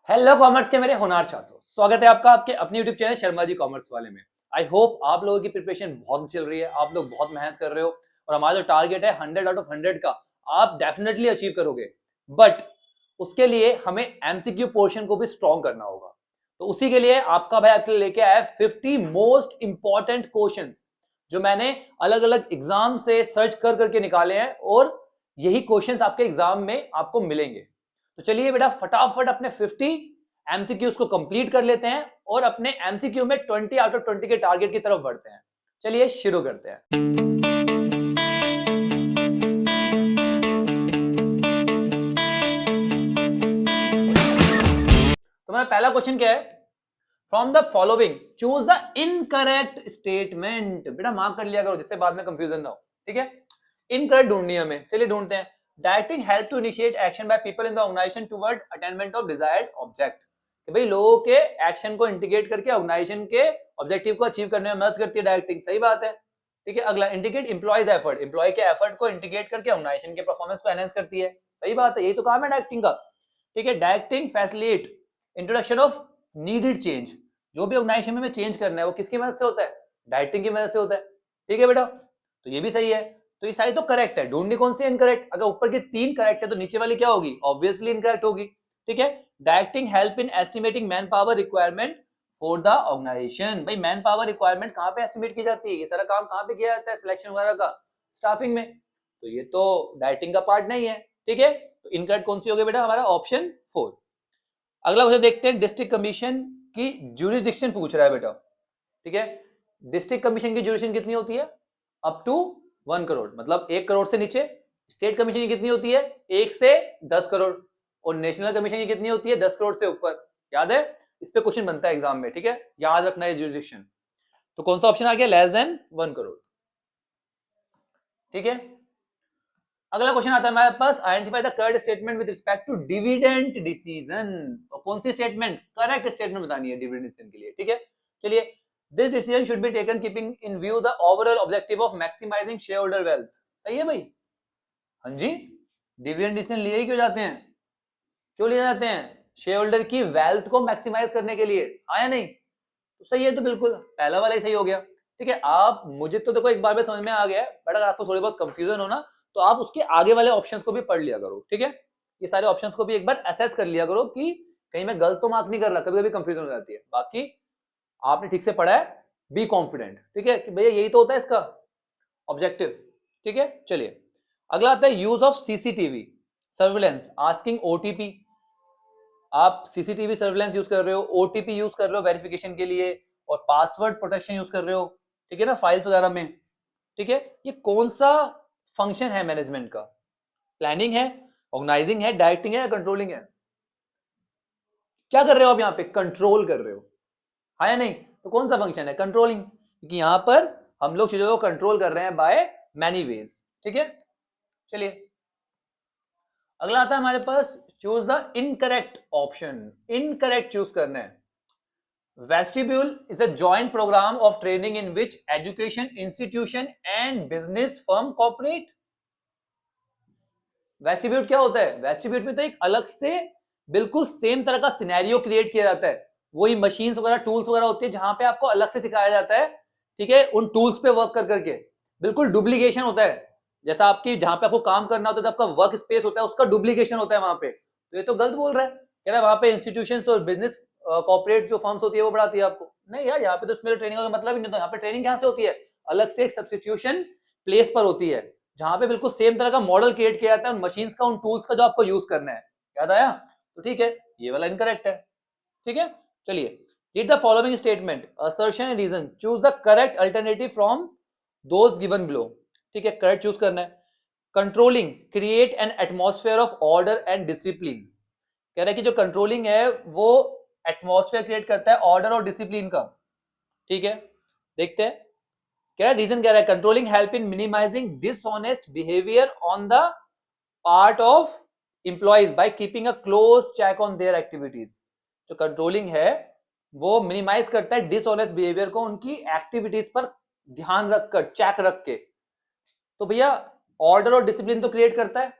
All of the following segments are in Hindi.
हेलो कॉमर्स के मेरे होनहार छात्रों, स्वागत है आपका आपके अपने YouTube channel Sharma ji commerce वाले में। आई होप आप लोगों की प्रिपरेशन बहुत चल रही है, आप लोग बहुत मेहनत कर रहे हो और हमारा जो टारगेट है 100 आउट ऑफ 100 का आप डेफिनेटली अचीव करोगे। बट उसके लिए हमें एमसीक्यू पोर्शन को भी स्ट्रॉन्ग करना होगा। तो उसी के लिए आपका भाई आपके लिए लेके आया है 50 मोस्ट इंपॉर्टेंट क्वेश्चन जो मैंने अलग अलग एग्जाम से सर्च कर करके निकाले हैं और यही क्वेश्चंस आपके एग्जाम में आपको मिलेंगे। तो चलिए बेटा फटाफट अपने 50 एमसीक्यूज को कंप्लीट कर लेते हैं और अपने एमसीक्यू में 20 आउट ऑफ 20 के टारगेट की तरफ बढ़ते हैं। चलिए शुरू करते हैं। तो मेरा पहला क्वेश्चन क्या है? From the following choose the incorrect statement. बेटा मार्क कर लिया करो जिससे बाद में कंफ्यूजन ना हो, ठीक है। इनकरेक्ट ढूंढनी है हमें, चलिए ढूंढते हैं। Directing help to initiate action by people in the organization toward attainment of desired object. कि भाई लोगों के एक्शन को इंडिकेट करके ऑर्गेनाइजेशन के ऑब्जेक्टिव को अचीव करने में मदद करती है डायरेक्टिंग, सही बात है। ठीक है, अगला इंडिकेट एम्प्लॉयज एफर्ट, एम्प्लॉय के एफर्ट को इंडिकेट करके ऑर्गेनाइजेशन के परफॉर्मेंस को एनहांस करती है, सही बात है, यही तो काम है डायरेक्टिंग का। ठीक है, directing facilitate introduction of needed change. जो भी ऑर्गेनाइजेशन में चेंज करना है वो किसकी मदद से होता है? डायरेक्टिंग की मदद से होता है। ठीक है बेटा, तो ये भी सही है। तो ये सारी तो करेक्ट है, ढूंढनी कौन सी इनकरेक्ट? अगर ऊपर की तीन करेक्ट है तो नीचे वाली क्या होगी? ऑब्वियसली इनकरेक्ट होगी। ठीक है, directing help in estimating man power requirement for the organization. भाई मैन पावर रिक्वायरमेंट कहां पे एस्टिमेट की जाती है? ये सारा काम कहां पे किया जाता है? सिलेक्शन वगैरह का, स्टाफिंग में। तो ये तो डायरेक्टिंग का पार्ट नहीं है। ठीक है, तो इनकरेक्ट कौन सी होगी बेटा? हमारा ऑप्शन 4। अगला क्वेश्चन देखते हैं। डिस्ट्रिक्ट कमीशन की ज्यूरिसडिक्शन पूछ रहा है बेटा। ठीक है, डिस्ट्रिक्ट कमीशन की ज्यूरिसडिक्शन कितनी होती है? अप टू 1 करोड़, मतलब 1 करोड़ से नीचे। स्टेट कमीशन की कितनी होती है? 1 से 10 करोड़। और नेशनल कमीशन की कितनी होती है? 10 करोड़ से ऊपर। याद है, इस पे क्वेश्चन बनता है एग्जाम में। ठीक है, याद रखना है ज्यूरिसडिक्शन। तो कौन सा ऑप्शन आ गया? Less than 1 crore. ठीक है, अगला क्वेश्चन आता है हमारे पास। Identify the correct statement with respect to dividend decision. तो कौन सी स्टेटमेंट? करेक्ट स्टेटमेंट बतानी है डिविडेंड डिसीजन के लिए। ठीक है, चलिए। This decision should be taken keeping in view the overall objective of maximizing share holder wealth. सही है भाई? हाँ जी, डिविडेंड डिसीजन लिए ही क्यों जाते हैं? क्यों लिए जाते हैं? शेयर होल्डर की वेल्थ को मैक्सिमाइज करने के लिए, हाँ या नहीं? तो सही है, तो बिल्कुल पहला वाला ही सही हो गया। ठीक है, आप मुझे तो देखो एक बार में समझ में आ गया है, बट अगर आपको थोड़ी बहुत कंफ्यूजन हो ना तो आप उसके आगे वाले ऑप्शंस को भी पढ़ लिया करो। ठीक है, ये सारे ऑप्शंस को भी एक बार असेस कर लिया करो कि कहीं मैं गलत तो मार्क नहीं कर रहा, कभी कभी कंफ्यूजन हो जाती है। बाकी आपने ठीक से पढ़ा है, बी कॉन्फिडेंट। ठीक है, कि भैया यही तो होता है इसका ऑब्जेक्टिव। ठीक है, चलिए अगला आता है use of CCTV surveillance asking OTP. आप सीसीटीवी सर्विलेंस यूज कर रहे हो, ओटीपी यूज कर रहे हो वेरिफिकेशन के लिए, और पासवर्ड प्रोटेक्शन यूज कर रहे हो, ठीक है ना, फाइल्स वगैरह में। ठीक है, ये कौन सा फंक्शन है मैनेजमेंट का? प्लानिंग है, ऑर्गेनाइजिंग है, डायरेक्टिंग है या कंट्रोलिंग है? क्या कर रहे हो आप यहाँ पे? कंट्रोल कर रहे हो, हाँ या नहीं? तो कौन सा फंक्शन है? कंट्रोलिंग, क्योंकि यहां पर हम लोग चीजों को कंट्रोल कर रहे हैं बाय मैनी वेज। ठीक है, चलिए अगला आता है हमारे पास। Choose the incorrect option. Incorrect choose करना है। Vestibule is a joint program of training in which education institution and business firm cooperate. वेस्टिब्यूट क्या होता है? वेस्टिब्यूट में तो एक अलग से बिल्कुल सेम तरह का सिनेरियो क्रिएट किया जाता है। वही मशीन्स वगैरह टूल्स वगैरह होती है जहां पे आपको अलग से सिखाया जाता है। ठीक है, उन टूल्स पे वर्क कर करके बिल्कुल डुप्लीकेशन होता है। जैसा आपकी जहां पे आपको काम करना होता है, आपका वर्क स्पेस होता है, उसका डुप्लीकेशन होता है वहां पे। तो ये तो गलत बोल रहा है, कह रहा है वहां पे इंस्टीट्यूशन और बिजनेस कॉर्पोरेट जो फर्म्स होती है वो बढ़ाती है आपको। नहीं यार, यहाँ पे तो इसमें ट्रेनिंग का मतलब ही नहीं। तो यहाँ पे ट्रेनिंग कहां से होती है? अलग से एक सब्सटीट्यूशन प्लेस पर होती है जहां पे बिल्कुल सेम तरह का मॉडल क्रिएट किया जाता है उन मशीन्स का, उन टूल्स का जो आपको यूज करना है। याद आया? तो ठीक है, ये वाला इनकरेक्ट है। ठीक है, चलिए read the following statement assertion and reason, choose the correct alternative from those given below. ठीक है, करेक्ट चूज करना है। Controlling create an atmosphere of order and discipline. कह रहा है कि जो कंट्रोलिंग है वो एटमॉस्फेयर क्रिएट करता है ऑर्डर और डिसिप्लिन का। ठीक है, देखते हैं क्या रीजन कह रहा है। Controlling help in minimizing dishonest behaviour on the part of employees by keeping a close check on their activities. जो कंट्रोलिंग है वो मिनिमाइज करता है डिसऑनेस्ट बिहेवियर को उनकी एक्टिविटीज पर ध्यान रखकर, चेक रख के। तो भैया ऑर्डर और डिसिप्लिन तो क्रिएट करता है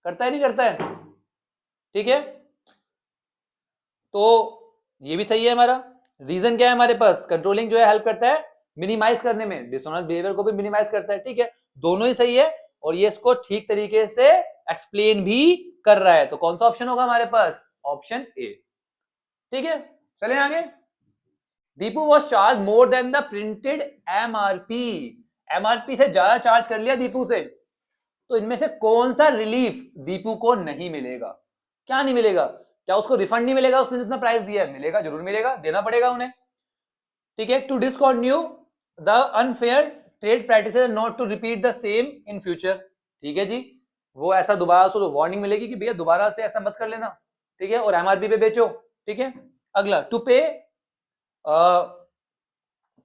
नहीं करता है? ठीक है, तो ये भी सही है हमारा। रीजन क्या है हमारे पास, कंट्रोलिंग जो है हेल्प करता है मिनिमाइज करने में, डिसऑनेस्ट बिहेवियर को भी मिनिमाइज करता है, ठीक है, दोनों ही सही है और ये इसको ठीक तरीके से एक्सप्लेन भी कर रहा है। तो कौन सा ऑप्शन होगा हमारे पास, ऑप्शन ए, ठीक है। चलें आगे। Deepu was charge more than the printed MRP, MRP से ज्यादा चार्ज कर लिया दीपू से, तो इनमें से कौन सा रिलीफ दीपू को नहीं मिलेगा, क्या नहीं मिलेगा, क्या उसको रिफंड नहीं मिलेगा, उसने जितना प्राइस दिया है, मिलेगा, जरूर मिलेगा, देना पड़ेगा उन्हें, ठीक है। To discontinue the unfair trade practices not to repeat the same in future, ठीक है जी, वो ऐसा दोबारा से वार्निंग मिलेगी कि भैया दोबारा से ऐसा मत कर लेना, ठीक है, और एमआरपी पे बेचो, ठीक है। अगला, टू पे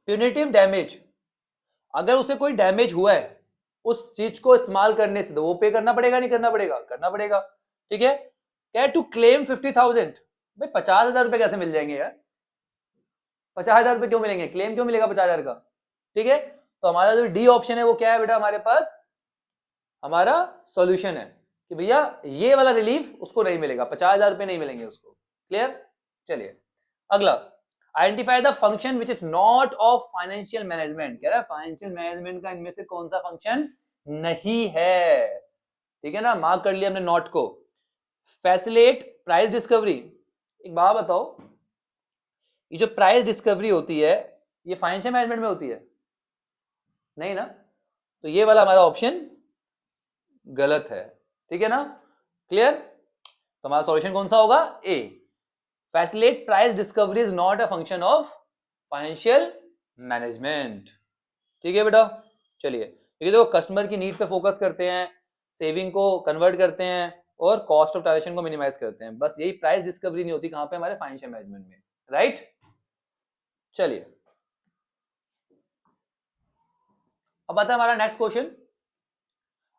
प्यूनिटिव डैमेज, अगर उसे कोई डैमेज हुआ है उस चीज को इस्तेमाल करने से, तो वो पे करना पड़ेगा, नहीं करना पड़ेगा, करना पड़ेगा, ठीक है। क्या टू क्लेम 50,000, भाई 50,000 रुपए कैसे मिल जाएंगे यार, 50,000 रुपए क्यों मिलेंगे, क्लेम क्यों मिलेगा 50,000 का, ठीक है। तो हमारा जो डी ऑप्शन है वो क्या है बेटा, हमारे पास हमारा सॉल्यूशन है कि भैया ये वाला रिलीफ उसको नहीं मिलेगा, 50,000 रुपए नहीं मिलेंगे उसको, क्लियर। चलिए अगला, identify the function which is not of financial management, कह रहा है फाइनेंशियल मैनेजमेंट का इनमें से कौन सा फंक्शन नहीं है, ठीक है ना, मार्क कर लिया हमने नॉट को। फैसिलिटेट प्राइस डिस्कवरी, एक बात बताओ, ये जो प्राइस डिस्कवरी होती है ये फाइनेंशियल मैनेजमेंट में होती है, नहीं ना, तो ये वाला हमारा ऑप्शन गलत है, ठीक है ना, क्लियर। तो हमारा सॉल्यूशन कौन सा होगा, A, facilitate price discovery is not a function of financial management, ठीक है बेटा। चलिए, ये देखो कस्टमर की नीड पे फोकस करते हैं, सेविंग को कन्वर्ट करते हैं और कॉस्ट ऑफ ट्रांजेक्शन को मिनिमाइज करते हैं, बस यही प्राइस डिस्कवरी नहीं होती कहां पे, हमारे फाइनेंशियल मैनेजमेंट में, राइट। चलिए अब आता है हमारा next question,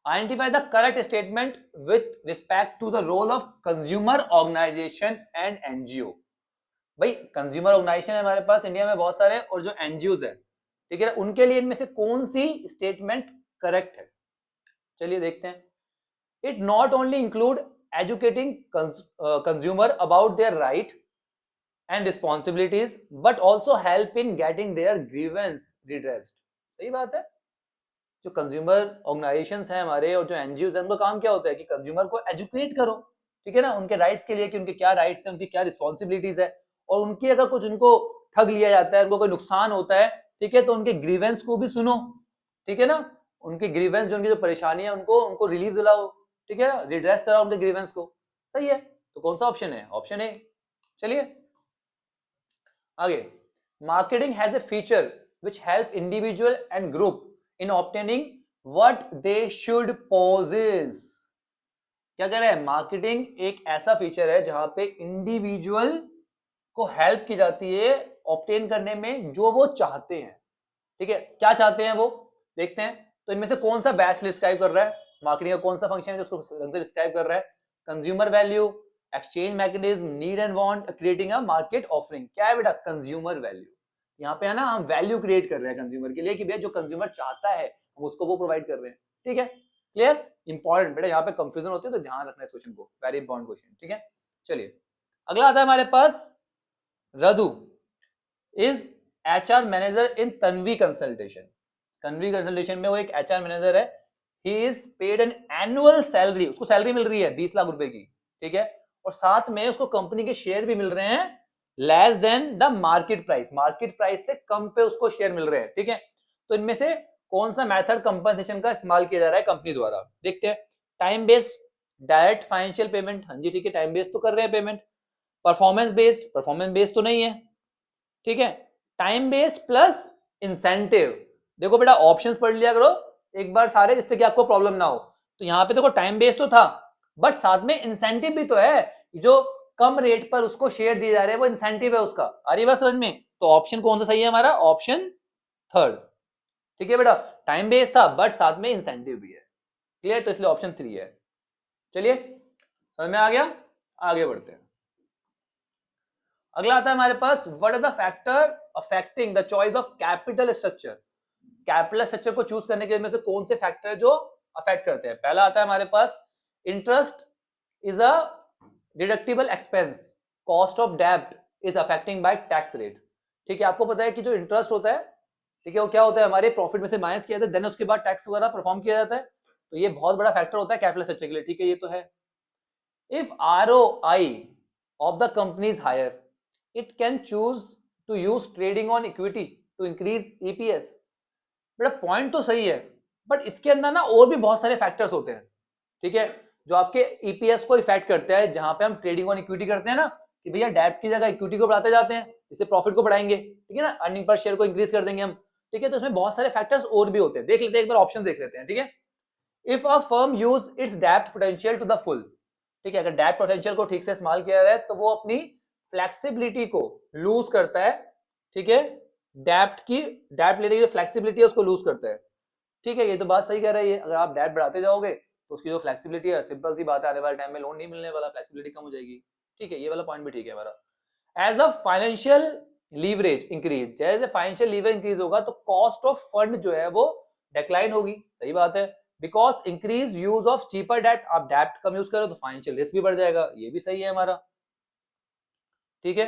identify the correct statement with respect to the role of consumer organization and NGO. भाई कंज्यूमर ऑर्गेनाइजेशन है हमारे पास इंडिया में बहुत सारे, और जो एनजीओ है, ठीक है, उनके लिए इनमें से कौन सी स्टेटमेंट करेक्ट है, चलिए देखते हैं। It not only include educating consumer about their right and responsibilities but also help in getting their grievance redressed, सही बात है। जो कंज्यूमर ऑर्गेनाइजेशंस हैं हमारे और जो एनजीओ हैं, उनका काम क्या होता है कि कंज्यूमर को एजुकेट करो, ठीक है ना, उनके राइट्स के लिए कि उनके क्या राइट्स हैं, उनकी क्या रिस्पॉन्सिबिलिटीज है, और उनकी अगर कुछ उनको ठग लिया जाता है, उनको कोई नुकसान होता है, ठीक है, तो उनके ग्रीवेंस को भी सुनो, ठीक है ना, उनके ग्रीवेंस जो उनकी जो परेशानी है उनको रिलीफ दिलाओ, ठीक है, रिड्रेस कराओ उनके ग्रीवेंस को, सही है। तो कौन सा ऑप्शन है, ऑप्शन ए। चलिए आगे, marketing has a feature which help individual and group in obtaining what they should possess, क्या कह रहे हैं, मार्केटिंग एक ऐसा फीचर है जहां पे इंडिविजुअल को हेल्प की जाती है ऑब्टेन करने में जो वो चाहते हैं, ठीक है, क्या चाहते हैं वो देखते हैं। तो इनमें से कौन सा बेस्ट डिस्क्राइब कर रहा है, मार्केटिंग का कौन सा फंक्शन है जो उसको ढंग से डिस्क्राइब कर रहा है, consumer value, exchange mechanism, need and want, creating a market offering, क्या है बेटा, कंज्यूमर वैल्यू। यहाँ पे है ना, हम वैल्यू क्रिएट कर रहे हैं कंज्यूमर के लिए कि भैया जो कंज्यूमर चाहता है हम उसको वो प्रोवाइड कर रहे हैं, ठीक है, क्लियर। इंपॉर्टेंट बेटा, यहाँ पे कंफ्यूजन होती है तो ध्यान रखना इस क्वेश्चन को, वेरी इंपॉर्टेंट क्वेश्चन, ठीक है। चलिए अगला आता है हमारे पास, Raghu is HR manager in Tanvi consultation, Tanvi consultation में वो एक एचआर मैनेजर है, he is paid an annual salary, उसको सैलरी मिल रही है 20 लाख रुपए की, ठीक है, और साथ में उसको कंपनी के शेयर भी मिल रहे हैं less than the market price, market price से कम पे उसको शेयर मिल रहे हैं, ठीक है। तो इनमें से कौन सा मेथड कंपनसेशन का इस्तेमाल किया जा रहा है कंपनी द्वारा, देखते हैं। Time based direct financial payment, हाँ जी ठीक है, टाइम बेस्ड तो कर रहे हैं पेमेंट। परफॉर्मेंस बेस्ड तो नहीं है, ठीक है। टाइम बेस्ड प्लस इंसेंटिव, देखो बेटा ऑप्शंस पढ़ लिया करो एक बार सारे, जिससे कि आपको प्रॉब्लम ना हो। तो यहाँ पे देखो टाइम बेस्ड तो था बट साथ में इंसेंटिव भी तो है, जो कम रेट पर उसको शेयर दिए जा रहे हैं वो इंसेंटिव है उसका, आ रही बात समझ में। तो ऑप्शन कौन सा सही है हमारा, ऑप्शन थर्ड, ठीक है बेटा, टाइम बेस्ड था बट साथ में इंसेंटिव भी है, क्लियर, तो इसलिए ऑप्शन 3 है। चलिए समझ में आ गया, आगे बढ़ते हैं। अगला आता है हमारे पास, what are the factor affecting the choice of capital structure, capital structure को चूज करने के में से कौन से फैक्टर जो अफेक्ट करते हैं। पहला आता है हमारे पास, interest is a deductible expense, cost of डेब्ट is affecting by tax rate. ठीक है, आपको पता है कि जो इंटरेस्ट होता है, ठीक है, वो क्या होता है, हमारे प्रॉफिट में से माइनस किया जाता है, देन उसके बाद टैक्स वगैरह परफॉर्म किया जाता है। तो ये बहुत बड़ा फैक्टर होता है कैपिटल स्ट्रक्चर के लिए। ठीक है, ये तो है। If ROI of the company is higher, it can choose to use trading on equity to increase EPS। बेटा पॉइंट तो सही है, बट इसके अंदर ना और भी बहुत सारे फैक्टर्स होते हैं। ठीक है, जो आपके EPS को इफेक्ट करते हैं, जहां पे हम ट्रेडिंग ऑन इक्विटी करते हैं ना, कि भैया डेब्ट की जगह इक्विटी को बढ़ाते जाते हैं, इससे प्रॉफिट को बढ़ाएंगे, ठीक है ना, अर्निंग पर शेयर को इंक्रीज कर देंगे हम। ठीक है, तो इसमें बहुत सारे फैक्टर्स और भी होते हैं, देख लेते हैं, एक बार ऑप्शन देख लेते हैं। ठीक है, if a firm use it's डेब्ट पोटेंशियल टू द फुल, ठीक है, अगर डेब्ट पोटेंशियल को ठीक से इस्तेमाल किया जाए तो वो अपनी फ्लेक्सिबिलिटी को लूज करता है। ठीक है, डेब्ट लेने की जो फ्लेक्सिबिलिटी है उसको लूज करता है। ठीक है, ये तो बात सही कह रही है, अगर आप डेब्ट बढ़ाते जाओगे तो उसकी जो फ्लेक्सिबिलिटी है, सिंपल सी बात है, आने वाले टाइम में लोन नहीं मिलने वाला, फ्लेक्सिबिलिटी कम हो जाएगी। ठीक है, ये वाला पॉइंट भी ठीक है हमारा। As a financial leverage increase, जैसे फाइनेंशियल लीवरेज इंक्रीज होगा तो कॉस्ट ऑफ फंड जो है वो डिक्लाइन होगी। सही बात है, because increase use of cheaper debt, आप डेट कम यूज करो तो फाइनेंशियल रिस्क भी बढ़ जाएगा, ये भी सही है हमारा। ठीक है,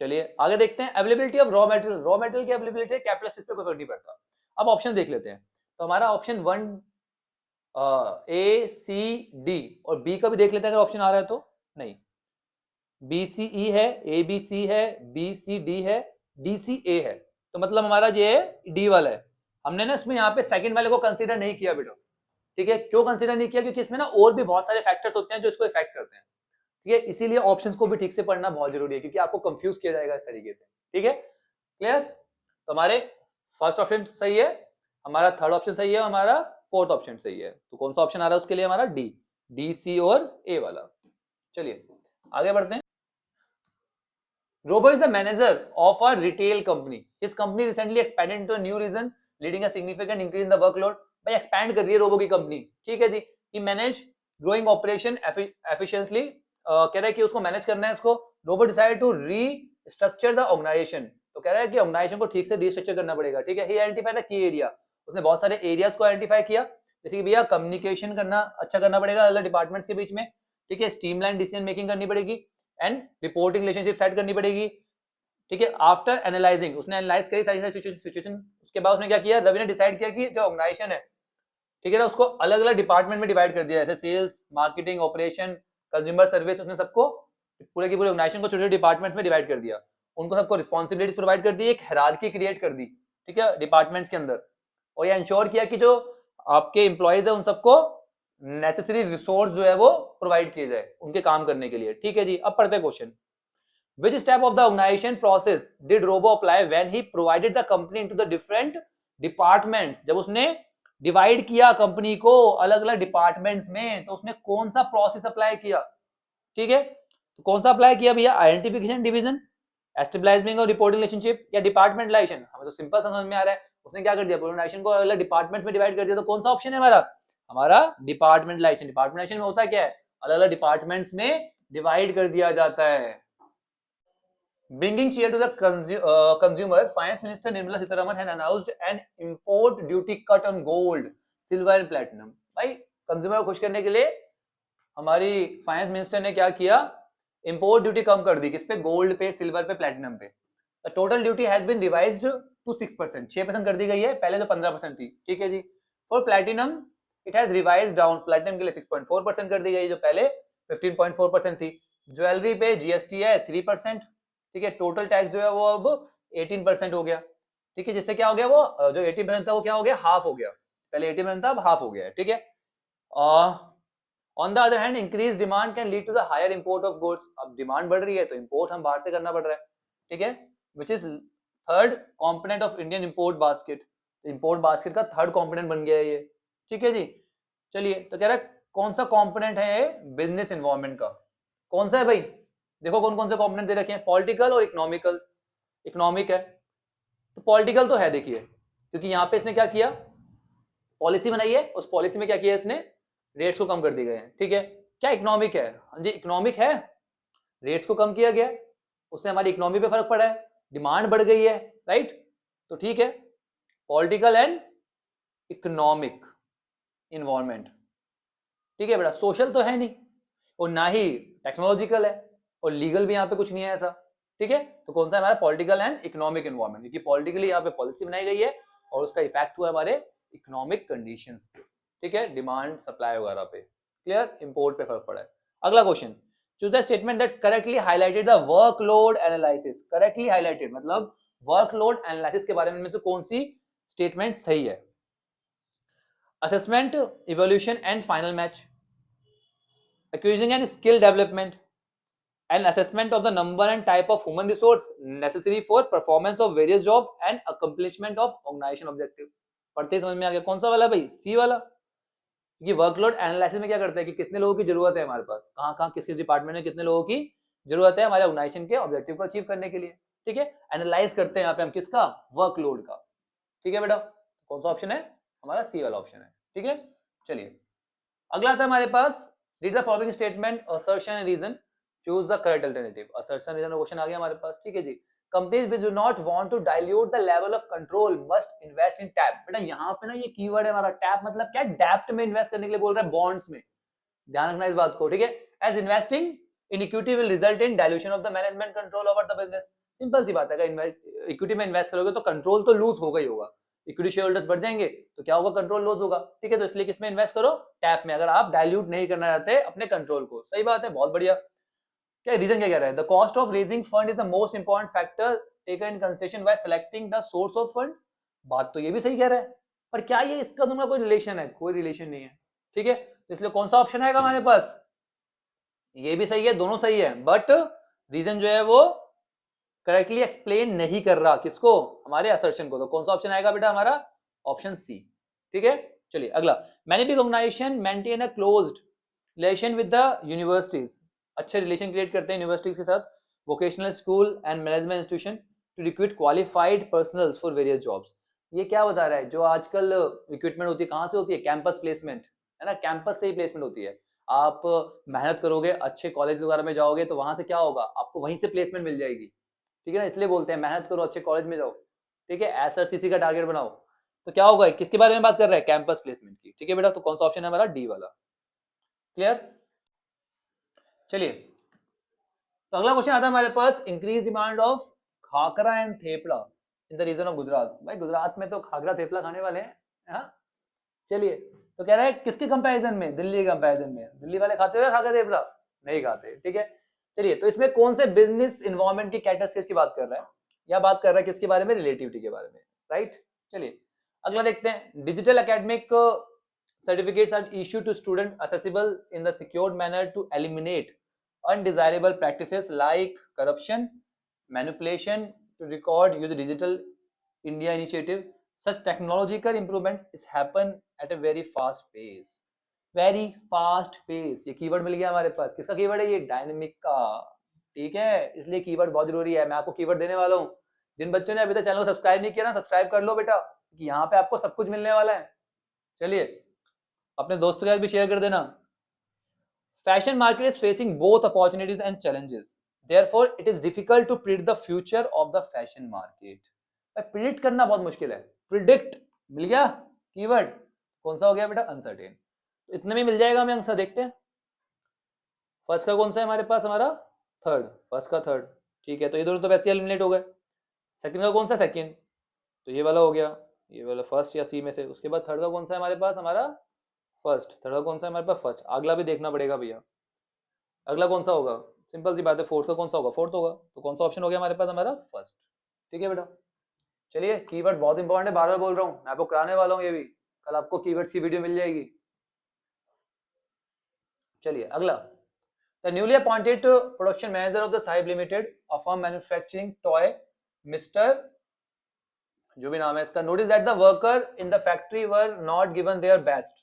चलिए आगे देखते हैं। Availability of raw material, raw material की अवेलेबिलिटी कैपिटल असेट्स पे कोई फर्क नहीं पड़ता। अब ऑप्शन देख लेते हैं, तो हमारा ऑप्शन 1 A C D और B का भी देख लेते हैं अगर ऑप्शन आ रहा है तो। नहीं, BCE है, ABC है, BCD है, DCA है, तो मतलब हमारा ये D वाला है। हमने ना इसमें यहाँ पे सेकंड वाले को कंसीडर नहीं किया बेटा। ठीक है, क्यों कंसीडर नहीं किया, क्योंकि इसमें ना और भी बहुत सारे फैक्टर्स होते हैं जो इसको इफेक्ट करते हैं। ठीक है, इसीलिए ऑप्शंस को भी ठीक से पढ़ना बहुत जरूरी है, क्योंकि आपको कंफ्यूज किया जाएगा इस तरीके से। ठीक है, क्लियर। तो हमारे फर्स्ट ऑप्शन सही है, हमारा थर्ड ऑप्शन सही है, हमारा फोर्थ ऑप्शन सही है। तो कौन सा ऑप्शन आ रहा है उसके लिए, हमारा डी सी और ए वाला। चलिए आगे बढ़ते हैं। Robo is the manager of a retail company. His company recently expanded into a new region, leading a significant increase in the workload. भाई expand कर रही है रोबो की कंपनी। ठीक है जी, he manage growing operation efficiently। कह रहा है कि उसको मैनेज करना है इसको। Robo decide to restructure the organization, तो कह रहा है कि ऑर्गेनाइजेशन को ठीक से रीस्ट्रक्चर करना पड़ेगा। ठीक है, he identified the key area, उसने बहुत सारे एरियाज को आइडेंटिफाई किया, जैसे कि भैया कम्युनिकेशन करना अच्छा करना पड़ेगा अलग डिपार्टमेंट्स के बीच में। ठीक है, स्ट्रीमलाइन डिसीजन मेकिंग करनी पड़ेगी एंड रिपोर्टिंग रिलेशनशिप सेट करनी पड़ेगी। ठीक है, आफ्टर एनालाइजिंग, उसने एनालाइज करी सारी सिचुएशन, उसके बाद उसने क्या किया, रवि ने डिसाइड किया कि जो ऑर्गेनाइजेशन है, ठीक है ना, उसको अलग अलग डिपार्टमेंट में डिवाइड कर दिया, जैसे sales, marketing, operation, consumer service. उसने सबको पूरे की पूरे ऑर्गेनाइजेशन को छोटे छोटे डिपार्टमेंट्स में डिवाइड कर दिया, उनको सबको रिस्पॉन्सिबिलिटीज प्रोवाइड कर दी, एक हायरार्की क्रिएट कर दी। ठीक है, डिपार्टमेंट्स के अंदर, और ये इंश्योर किया कि जो आपके एम्प्लॉयज है उन सबको नेसेसरी रिसोर्स जो है वो प्रोवाइड किए जाए उनके काम करने के लिए। ठीक है जी, अब पढ़ते हैं question. Which step of the organization process did Robo apply when he provided the company into the different departments? जब उसने डिवाइड किया कंपनी को अलग अलग डिपार्टमेंट्स में, तो उसने कौन सा प्रोसेस अप्लाई किया? ठीक है, तो कौन सा अप्लाई किया भैया, आइडेंटिफिकेशन, डिवीजन, एस्टेब्लिशमेंट और रिपोर्टिंग रिलेशनशिप, या डिपार्टमेंटलाइजेशन? हमें तो सिंपल समझ में आ रहा है, उसने क्या कर दिया, ऑर्गेनाइजेशन को अलग डिपार्टमेंट्स में डिवाइड कर दिया। तो कौन सा ऑप्शन है हमारा, हमारा डिपार्टमेंटलाइजेशन। डिपार्टमेंटलाइजेशन में होता क्या है, अलग अलग डिपार्टमेंट्स में डिवाइड कर दिया जाता है। Bringing cheer to the consumer, Finance Minister Nirmala Sitharaman had announced an import duty cut on gold, silver and platinum। भाई कंज्यूमर को खुश करने के लिए हमारी फाइनेंस मिनिस्टर ने क्या किया, इंपोर्ट ड्यूटी कम कर दी, किस पे, गोल्ड पे, सिल्वर पे, प्लेटिनम पे। The total duty has been revised to 6%, 6% कर दी गई है, पहले जो 15% थी। ठीक है जी, for platinum it has revised down, platinum के लिए 6.4% कर दी गई, जो पहले 15.4% थी। ज्वेलरी पे जीएसटी है 3%। ठीक है, टोटल टैक्स जो है वो अब 18% हो गया। ठीक है, जिससे क्या हो गया, वो जो 18% था वो क्या हो गया, हाफ हो गया, पहले 18% था अब हाफ हो गया है। ठीक है, on the other hand increase demand can lead to the higher import of goods. अब डिमांड बढ़ रही है तो इंपोर्ट हम बाहर से करना पड़ रहा है। ठीक है, which is third component of Indian import basket, import basket का थर्ड कॉम्पोनेंट बन गया है ये। ठीक है जी, चलिए, तो कह रहा है कौन सा कॉम्पोनेंट है ये, बिजनेस इन्वायरमेंट का। कौन सा है भाई, देखो कौन कौन से कॉम्पोनेंट दे रखे हैं, पॉलिटिकल और इकोनॉमिकल। इकोनॉमिक है तो पॉलिटिकल तो है, देखिए, क्योंकि यहाँ पे इसने क्या किया, पॉलिसी बनाई है, उस पॉलिसी में क्या किया इसने, रेट्स को कम कर दिए गए हैं। ठीक है, क्या इकोनॉमिक है, हाँ जी इकोनॉमिक है, रेट्स को कम किया गया, उससे हमारी इकोनॉमी पे फर्क पड़ा है, डिमांड बढ़ गई है, राइट। तो ठीक है, पॉलिटिकल एंड इकोनॉमिक इन्वायरमेंट। ठीक है बेटा, सोशल तो है नहीं और ना ही टेक्नोलॉजिकल है, और लीगल भी यहाँ पे कुछ नहीं है ऐसा, ठीक है। तो कौन सा हमारा पॉलिटिकल एंड इकोनॉमिक एनवायरमेंट, क्योंकि पॉलिटिकली यहाँ पे पॉलिसी बनाई गई है और उसका इफेक्ट हुआ हमारे इकोनॉमिक कंडीशंस पे, ठीक है, डिमांड सप्लाई वगैरह पे, क्लियर, इंपोर्ट पे फर्क पड़ा है। अगला question, choose the statement that correctly highlighted the workload analysis. Correctly highlighted मतलब वर्कलोड एनालिसिस के बारे में से कौन सी स्टेटमेंट सही है? Assessment, evolution and final match, accusing and skill development, and assessment of the number and type of human resource necessary for performance of various job and accomplishment of organization objective। पढ़ते ही समझ में आ गया कौन सा वाला भाई? सी वाला। ये वर्कलोड एनालिसिस में क्या करता है कि कितने लोगों की जरूरत है हमारे पास, कहाँ कहाँ किस किस डिपार्टमेंट में कितने लोगों की जरूरत है हमारे ऑर्गेनाइजेशन के ऑब्जेक्टिव को अचीव करने के लिए, ठीक है। एनालाइज करते हैं यहाँ पे हम किसका? वर्कलोड का, ठीक है बेटा। कौन सा ऑप्शन है? हमारा सी वाला ऑप्शन है, ठीक है। चलिए अगला आता है हमारे पास, read the following statement, assertion and reason, choose the correct alternative. Assertion reason question आ गया हमारे पास, ठीक है जी। Companies which do not want to dilute the level of control must invest in tap. बेटा यहाँ पे ना ये कीवर्ड है हमारा टैप, मतलब क्या? डेप्थ में इन्वेस्ट करने के लिए बोल रहा है, बॉन्ड्स में, ध्यान रखना इस बात को, ठीक है। As investing in equity will result in dilution of the management control over the business. Simple सी बात है, अगर इक्विटी में इन्वेस्ट करोगे तो कंट्रोल तो लूज होगा ही होगा, इक्विटी शेयर होल्डर्स बढ़ जाएंगे तो क्या होगा? कंट्रोल लॉस होगा, ठीक है। तो इसलिए किसमें इन्वेस्ट करो? टैप में, अगर आप डाइल्यूट नहीं करना चाहते अपने कंट्रोल को। सही बात है, बहुत बढ़िया। क्या रीजन क्या कह रहा है? The cost of raising fund is the most important factor taken in consideration while selecting the source of fund. बात तो ये भी सही कह रहा है, पर क्या ये इसका दोनों कोई रिलेशन है? कोई रिलेशन नहीं है, ठीक है। तो इसलिए कौन सा ऑप्शन आएगा हमारे पास? ये भी सही है, दोनों सही है, बट रीजन जो है वो करेक्टली एक्सप्लेन नहीं कर रहा किसको? हमारे असर्शन को। तो कौन सा ऑप्शन आएगा बेटा हमारा? ऑप्शन सी, ठीक है। चलिए अगला, many big organization maintain a closed relation with the universities. अच्छे रिलेशन क्रिएट करते हैं यूनिवर्सिटीज के साथ, vocational school and management institution to recruit qualified personnels for various jobs. ये क्या बता रहा है? जो आजकल रिक्रूटमेंट होती है कहाँ से होती है? कैंपस प्लेसमेंट, है ना, कैंपस से ही प्लेसमेंट होती है। आप मेहनत करोगे, अच्छे कॉलेज वगैरह में जाओगे तो वहां से क्या होगा? आपको वहीं से प्लेसमेंट मिल जाएगी, ठीक है ना। इसलिए बोलते हैं मेहनत करो, अच्छे कॉलेज में जाओ, ठीक है, एसआरसीसी का टारगेट बनाओ। तो क्या होगा? किसके बारे में बात कर रहा है? कैंपस प्लेसमेंट की, ठीक है बेटा। तो कौन सा ऑप्शन है हमारा? डी वाला, क्लियर। चलिए तो अगला क्वेश्चन आता है हमारे पास, increase demand of khakhra and thepla in the region of Gujarat. भाई गुजरात में तो खाकरा थेपला खाने वाले हैं, हाँ। चलिए तो कह रहा है किसके कंपैरिजन में? दिल्ली के कंपैरिजन में। दिल्ली वाले खाते हुए खाकरा थेपला? नहीं खाते, ठीक है। चलिए तो इसमें कौन से बिजनेस इन्वायरमेंट की कैरेक्टरिस्टिक्स की बात कर रहा है, या बात कर रहा है किसके बारे में? रिलेटिविटी के बारे में, राइट। चलिए अगला देखते हैं, digital academic certificates are issued to student accessible in the secured manner to eliminate undesirable practices like corruption, manipulation to record use digital India initiative. Such technological improvement is happen at a very fast pace. Very fast pace, ये कीवर्ड मिल गया हमारे पास। किसका कीवर्ड है ये? डायनेमिक का, ठीक है। इसलिए कीवर्ड बहुत जरूरी है, मैं आपको कीवर्ड देने वाला हूँ। जिन बच्चों ने अभी तक चैनल को सब्सक्राइब नहीं किया ना, सब्सक्राइब कर लो बेटा, कि यहाँ पे आपको सब कुछ मिलने वाला है। चलिए अपने दोस्तों के साथ भी शेयर कर देना। Fashion market is facing both opportunities and challenges, therefore it is difficult to predict the future of the fashion market. Predict करना बहुत मुश्किल है। प्रिडिक्ट मिल गया कीवर्ड, कौन सा हो गया बेटा? अनसर्टेन। तो इतने में मिल जाएगा हमें आंसर, देखते हैं। फर्स्ट का कौन सा है हमारे पास? हमारा थर्ड, फर्स्ट का थर्ड, ठीक है। तो ये दोनों तो वैसे एलिमिनेट हो गए। सेकंड का कौन सा? सेकंड, तो ये वाला हो गया, ये वाला फर्स्ट या सी में से। उसके बाद थर्ड का कौन सा है हमारे पास? हमारा फर्स्ट। थर्ड का कौन सा है हमारे पास? फर्स्ट। अगला भी देखना पड़ेगा भैया, अगला कौन सा होगा? सिंपल सी बात है, फोर्थ का कौन सा होगा? फोर्थ होगा। तो कौन सा ऑप्शन हो गया हमारे पास? हमारा फर्स्ट, ठीक है बेटा। चलिए कीवर्ड बहुत इंपॉर्टेंट है, बार बार बोल रहा हूँ, मैं आपको कराने वाला हूँ ये भी, कल आपको कीवर्ड्स की वीडियो मिल जाएगी। चलिए अगला, the newly appointed production manager of the Sahib limited, a firm manufacturing toy, mister जो भी नाम है इसका, notice that the worker in the factory were not given their best.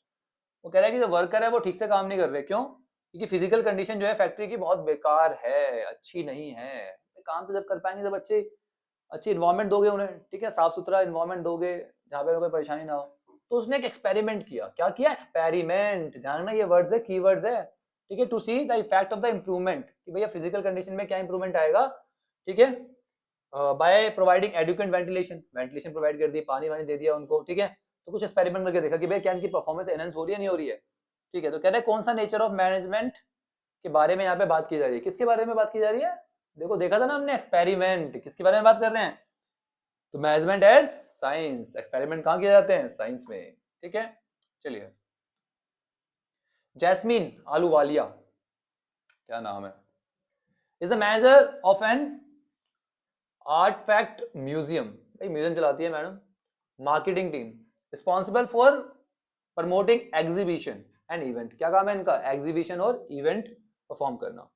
वो कह रहा है कि जो वर्कर है वो ठीक से काम नहीं कर रहे। क्यों? क्योंकि फिजिकल कंडीशन जो है फैक्ट्री की बहुत बेकार है, अच्छी नहीं है। काम तो जब कर पाएंगे जब अच्छी इन्वायरमेंट दोगे उन्हें, ठीक है, साफ सुथरा इन्वायरमेंट दोगे जहाँ पे कोई परेशानी ना हो। तो उसने एक एक्सपेरिमेंट किया। क्या किया? एक्सपेरिमेंट, ध्यान में ये वर्ड्स है, कीवर्ड्स है, ठीक है। To see the effect of the improvement, कि भैया फिजिकल कंडीशन में क्या इंप्रूवमेंट आएगा, ठीक है। By providing adequate ventilation provide कर दी, पानी वानी दे दिया उनको, ठीक है। तो कुछ एक्सपेरिमेंट करके देखा कि भैया क्या इनकी परफॉर्मेंस एनहांस हो रही है नहीं हो रही है, ठीक है। तो कह रहे हैं कौन सा नेचर ऑफ मैनेजमेंट के बारे में यहाँ पे बात की जा रही है। किसके बारे में बात की जा रही है? देखो देखा था ना हमने एक्सपेरिमेंट, किसके बारे में बात कर रहे हैं? तो मैनेजमेंट एज साइंस, एक्सपेरिमेंट कहाँ किए जाते हैं? साइंस में, ठीक है। चलिए, जैस्मीन आलूवालिया, क्या नाम है, is the manager of an artifact museum, भाई म्यूजियम चलाती है madam, marketing team, responsible for promoting exhibition and event, क्या काम है इनका? एग्जीबिशन और इवेंट परफॉर्म करना,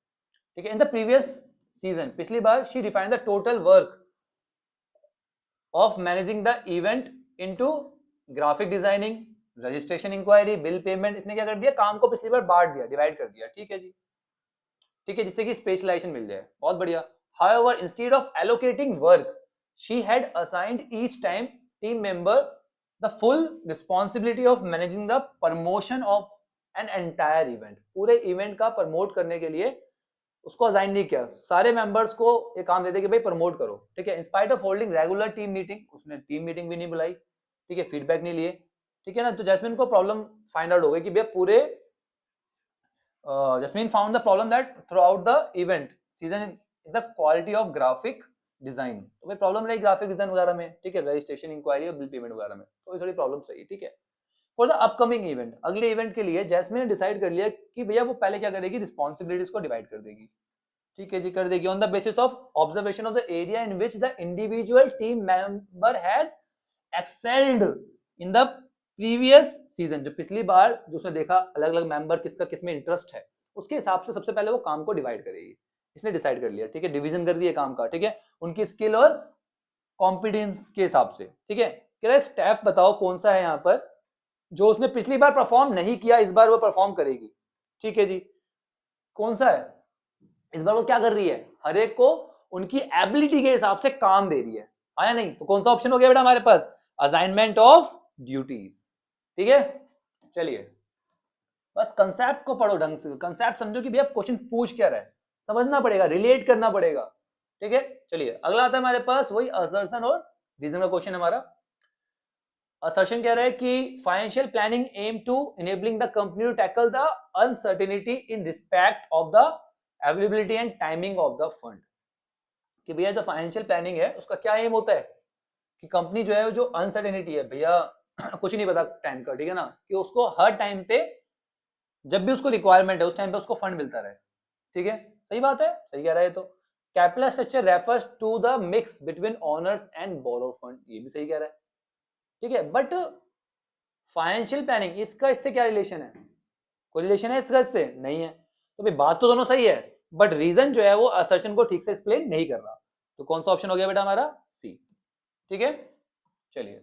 ठीक है। इन द प्रीवियस सीजन, पिछली बार, she define the total work of managing the event into graphic designing, registration inquiry, bill payment, इसने क्या कर दिया? काम को पिछली बार बांट दिया, डिवाइड कर दिया, ठीक है जी, ठीक है, जिससे कि स्पेशलाइजेशन मिल जाए, बहुत बढ़िया। However, instead of allocating work, she had assigned each team member the full responsibility of managing the promotion of an entire event, पूरे इवेंट का प्रमोट करने के लिए उसको असाइन नहीं किया, सारे मेंबर्स को ये काम दे दे कि भाई प्रमोट करो, ठीक है। In spite of holding regular team meeting, उसने टीम मीटिंग भी नहीं बुलाई, ठीक है, फीडबैक नहीं लिए, ठीक है ना। तो जैस्मिन को प्रॉब्लम फाइंड आउट हो गई कि भैया पूरे Jasmine found the problem that throughout the event season is the quality of graphic design, तो भाई प्रॉब्लम रही ग्राफिक डिजाइन वगैरह में, ठीक है, रजिस्ट्रेशन इंक्वायरी और बिल पेमेंट वगैरह में, तो थोड़ी प्रॉब्लम सही, ठीक है। फॉर द अपकमिंग इवेंट, अगले इवेंट के लिए जैस्मिन ने डिसाइड कर लिया कि भैया वो पहले क्या करेगी? रिस्पॉन्सिबिलिटीज को डिवाइड कर देगी, ठीक है जी, कर देगी on the basis of observation of the area in which the individual team member has excelled in the previous season, जो पिछली बार जो उसने देखा अलग अलग मेंबर किसका किसमें इंटरेस्ट है, उसके हिसाब से सबसे पहले वो काम को डिवाइड करेगी, इसने डिसाइड कर लिया, ठीक है, डिवीजन कर दिया काम का, ठीक है, उनकी स्किल और कॉम्पिटेंस के हिसाब से, ठीक है। कह रहा है स्टाफ बताओ कौन सा है यहाँ पर जो उसने पिछली बार परफॉर्म नहीं किया, इस बार वो परफॉर्म करेगी, ठीक है जी, कौन सा है? इस बार वो क्या कर रही है? हर एक को उनकी एबिलिटी के हिसाब से काम दे रही है, आया नहीं? तो कौन सा ऑप्शन हो गया बेटा हमारे पास? असाइनमेंट ऑफ ड्यूटीज, ठीक है। चलिए, बस कंसेप्ट को पढ़ो ढंग से, कंसेप्ट समझो कि भैया क्वेश्चन पूछ क्या रहा है, समझना पड़ेगा, रिलेट करना पड़ेगा, ठीक है। चलिए, अगला आता है हमारे पास वही असर्शन और रीजन का क्वेश्चन हमारा। असर्शन कह रहा है कि financial planning aim to enabling the company to tackle the uncertainty in respect of the availability and timing of the fund, कि भैया जो फाइनेंशियल प्लानिंग है उसका क्या एम होता है कि कंपनी जो है जो अनसर्टेनिटी है, भैया कुछ नहीं पता टाइम का, ठीक है ना, कि उसको हर टाइम पे जब भी उसको रिक्वायरमेंट है उस टाइम पे उसको फंड मिलता रहे, ठीक है, सही बात है, सही कह रहा है। तो capital structure refers to the mix between owners and borrow fund, ये भी सही कह रहा है, ठीक है। बट फाइनेंशियल प्लानिंग इसका इससे क्या रिलेशन है? कोई रिलेशन है इसका इससे? नहीं है। तो भाई बात तो दोनों सही है, बट रीजन जो है वो असर्शन को ठीक से एक्सप्लेन नहीं कर रहा, तो कौन सा ऑप्शन हो गया बेटा हमारा? सी, ठीक है। चलिए,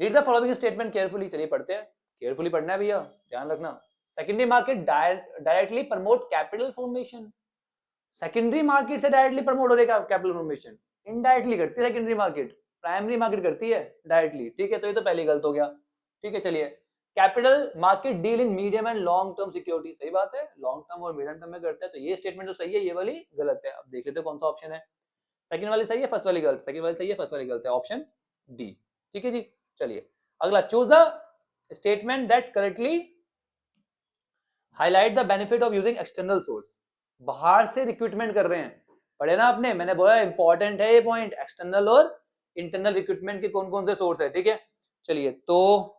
read the following statement carefully, चलिए पढ़ते हैं, केयरफुली पढ़ना है भैया, ध्यान रखना। Secondary market directly promote capital formation, secondary market से डायरेक्टली प्रमोट हो रही है कैपिटल फॉर्मेशन? इनडायरेक्टली करती है सेकेंडरी मार्केट, प्राइमरी मार्केट करती है डायरेक्टली, ठीक है, तो ये तो पहली गलत हो गया, ठीक है। चलिए, capital market deal in medium and long term security, सही बात है, लॉन्ग टर्म और मीडियम टर्म में करता है, तो ये स्टेटमेंट जो सही है ये वाली गलत है। अब देख लेते हैं कौन सा ऑप्शन है, सेकंड वाली सही है, फर्स्ट वाली गलत, सेकंड वाली सही है, फर्स्ट वाली गलत है, ऑप्शन डी, ठीक है जी। चलिए, अगला, choose the statement that correctly highlight the benefit of using external source, बाहर से रिक्रूटमेंट कर रहे हैं, पढ़े ना आपने, मैंने बोला इंपॉर्टेंट है ये पॉइंट, एक्सटर्नल और इंटरनल रिक्रूटमेंट के कौन कौन से सोर्स है, ठीक है। चलिए, तो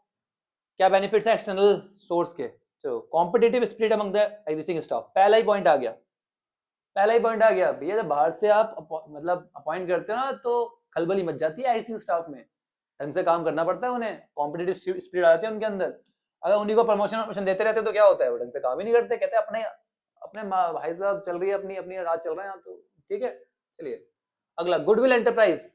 क्या बेनिफिट्स है एक्सटर्नल सोर्स के? तो competitive spirit among the existing staff, पहला ही पॉइंट आ गया, पहला ही पॉइंट आ गया भैया, जब बाहर से आप मतलब अपॉइंट करते हो ना तो खलबली मच जाती है एग्जिस्टिंग स्टाफ में, ढंग से काम करना पड़ता है उन्हें, कॉम्पिटिटिव स्पिरिट आती है उनके अंदर, अगर उन्हीं को प्रमोशन देते रहते तो क्या होता है, वो ढंग से काम ही नहीं करते, कहते हैं अपने अपने भाई साहब चल रही है अपनी अपनी राज चल रहा है, तो ठीक है। चलिए, अगला, goodwill enterprise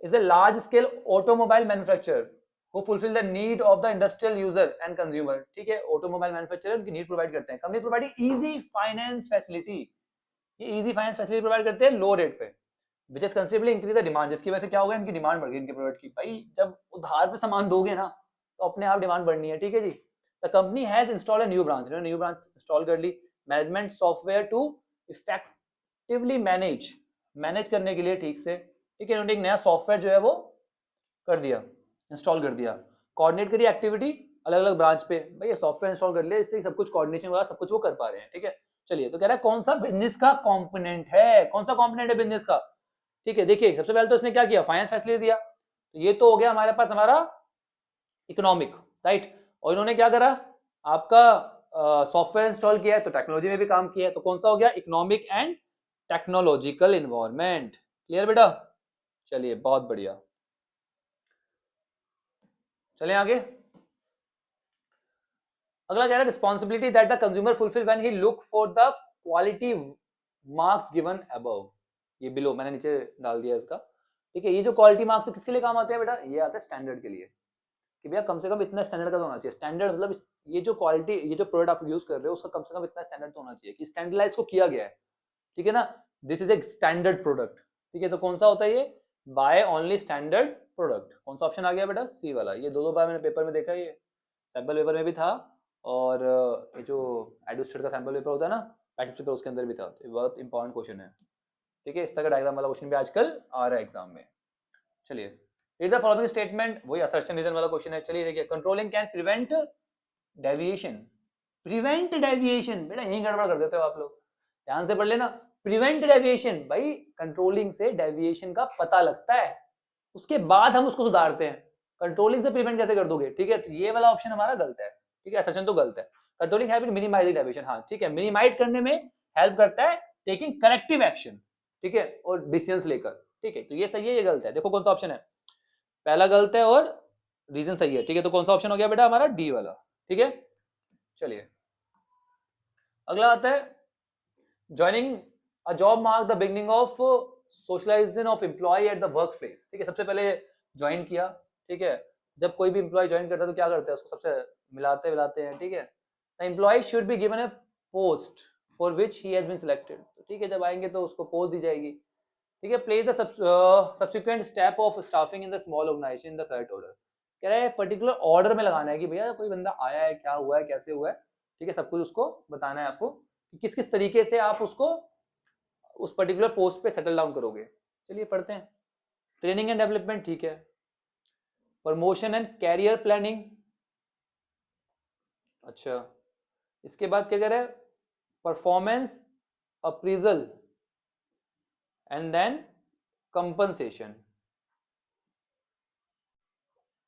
is a large scale automobile manufacturer who fulfill the need of the industrial user and consumer, ठीक है, ऑटोमोबाइल मैन्युफैक्चरर उनकी नीड प्रोवाइड करते हैं, company providing easy finance facility, ये इजी फाइनेंस फैसिलिटी प्रोवाइड करते हैं लो रेट पे, which is considerably increase the demand, जिसकी वजह से क्या होगा, इनकी डिमांड बढ़ गई इनके प्रोडक्ट की, भाई जब उधार पे सामान दोगे ना तो अपने आप डिमांड बढ़नी है, ठीक है जी। The company has install new branch, new branch install कर ली, management software to effectively manage करने के लिए ठीक से, ठीक है, उन्होंने एक नया सॉफ्टवेयर जो है वो कर दिया, इंस्टॉल कर दिया, कोऑर्डिनेट करिए एक्टिविटी अलग अलग ब्रांच पे, भाई ये सॉफ्टवेयर इंस्टॉल कर लिया, इससे सब कुछ कोऑर्डिनेशन वगैरह सब कुछ वो कर पा रहे हैं, ठीक है। चलिए, तो कह रहा है कौन सा बिजनेस का कंपोनेंट है, कौन सा कंपोनेंट है बिजनेस का, ठीक है। देखिए सबसे पहले तो इसने क्या किया, फाइनेंस फैसिलिटी दिया, तो ये तो हो गया हमारे पास हमारा इकोनॉमिक, राइट। और इन्होंने क्या करा, आपका सॉफ्टवेयर इंस्टॉल किया है, तो टेक्नोलॉजी में भी काम किया है, तो कौन सा हो गया, economic and technological environment. Clear बेटा, चलिए बहुत बढ़िया। चलें आगे। अगला कह रहा है responsibility that the consumer fulfil when he look for the quality marks given above, ये बिलो मैंने नीचे डाल दिया इसका, ठीक है। ये जो क्वालिटी मार्क्स किसके लिए काम आते हैं बेटा, ये आता है स्टैंडर्ड के लिए, कि भैया कम से कम इतना स्टैंडर्ड का तो होना चाहिए। स्टैंडर्ड मतलब ये जो क्वालिटी, ये जो प्रोडक्ट आप यूज कर रहे हो उसका कम से कम इतना स्टैंडर्ड तो होना चाहिए कि स्टैंडर्डाइज को किया गया है, ठीक है ना। This is a standard product, ठीक है। तो कौन सा होता है ये, बाय ओनली स्टैंडर्ड प्रोडक्ट। कौन सा ऑप्शन आ गया बेटा, सी वाला। ये दो बार मैंने पेपर में देखा, ये सैम्पल पेपर में भी था, और ये जो एडुस्टेट का सैम्पल पेपर होता है ना, प्रैक्टिस पेपर, उसके अंदर भी था। तो बहुत इंपॉर्टेंट क्वेश्चन है, ठीक है। इस तरह का डायग्राम वाला क्वेश्चन भी आजकल आ रहा है एग्जाम में। चलिए, रीड द फॉलोइंग स्टेटमेंट, वही असर्शन रीजन वाला क्वेश्चन है। चलिए देखिए, controlling can prevent deviation, prevent deviation, बेटा यही गड़बड़ कर देते हो आप लोग, ध्यान से पढ़ लेना। प्रिवेंट डेविएशन, भाई कंट्रोलिंग से डेविएशन का पता लगता है, उसके बाद हम उसको सुधारते हैं। कंट्रोलिंग से प्रिवेंट कैसे कर दोगे, ठीक है। तो ये वाला ऑप्शन हमारा गलत है, ठीक है। असर्शन तो गलत है। कंट्रोलिंग हैबिट मिनिमाइजिंग डेविएशन, हाँ ठीक है, मिनिमाइज करने में हेल्प करता है, टेकिंग करेक्टिव एक्शन, ठीक है, और डिसीजंस लेकर, ठीक है। तो ये सही है, ये गलत है। देखो कौन सा ऑप्शन है, पहला गलत है और रीजन सही है, ठीक है। तो कौन सा ऑप्शन हो गया बेटा हमारा, डी वाला, ठीक है। चलिए अगला आता है, joining a job mark the beginning of socialization of employee at the workplace, ठीक है। सबसे पहले ज्वाइन किया, ठीक है। जब कोई भी एम्प्लॉय ज्वाइन करता है तो क्या करते हैं, उसको सबसे मिलाते हैं, ठीक है। The employee should be given a post for which he has been selected, ठीक है। जब आएंगे तो उसको पोस्ट दी जाएगी, ठीक है। Place the subsequent step of staffing in the small organization in the correct order, कह रहा है पर्टिकुलर ऑर्डर में लगाना है कि भैया कोई बंदा आया है, क्या हुआ है, कैसे हुआ है, ठीक है। सब कुछ उसको बताना है आपको कि किस किस तरीके से आप उसको उस पर्टिकुलर पोस्ट पे सेटल डाउन करोगे। चलिए पढ़ते हैं। ट्रेनिंग एंड डेवलपमेंट, ठीक है। प्रमोशन एंड कैरियर प्लानिंग, अच्छा। इसके बाद क्या कह रहा है, performance appraisal and then compensation,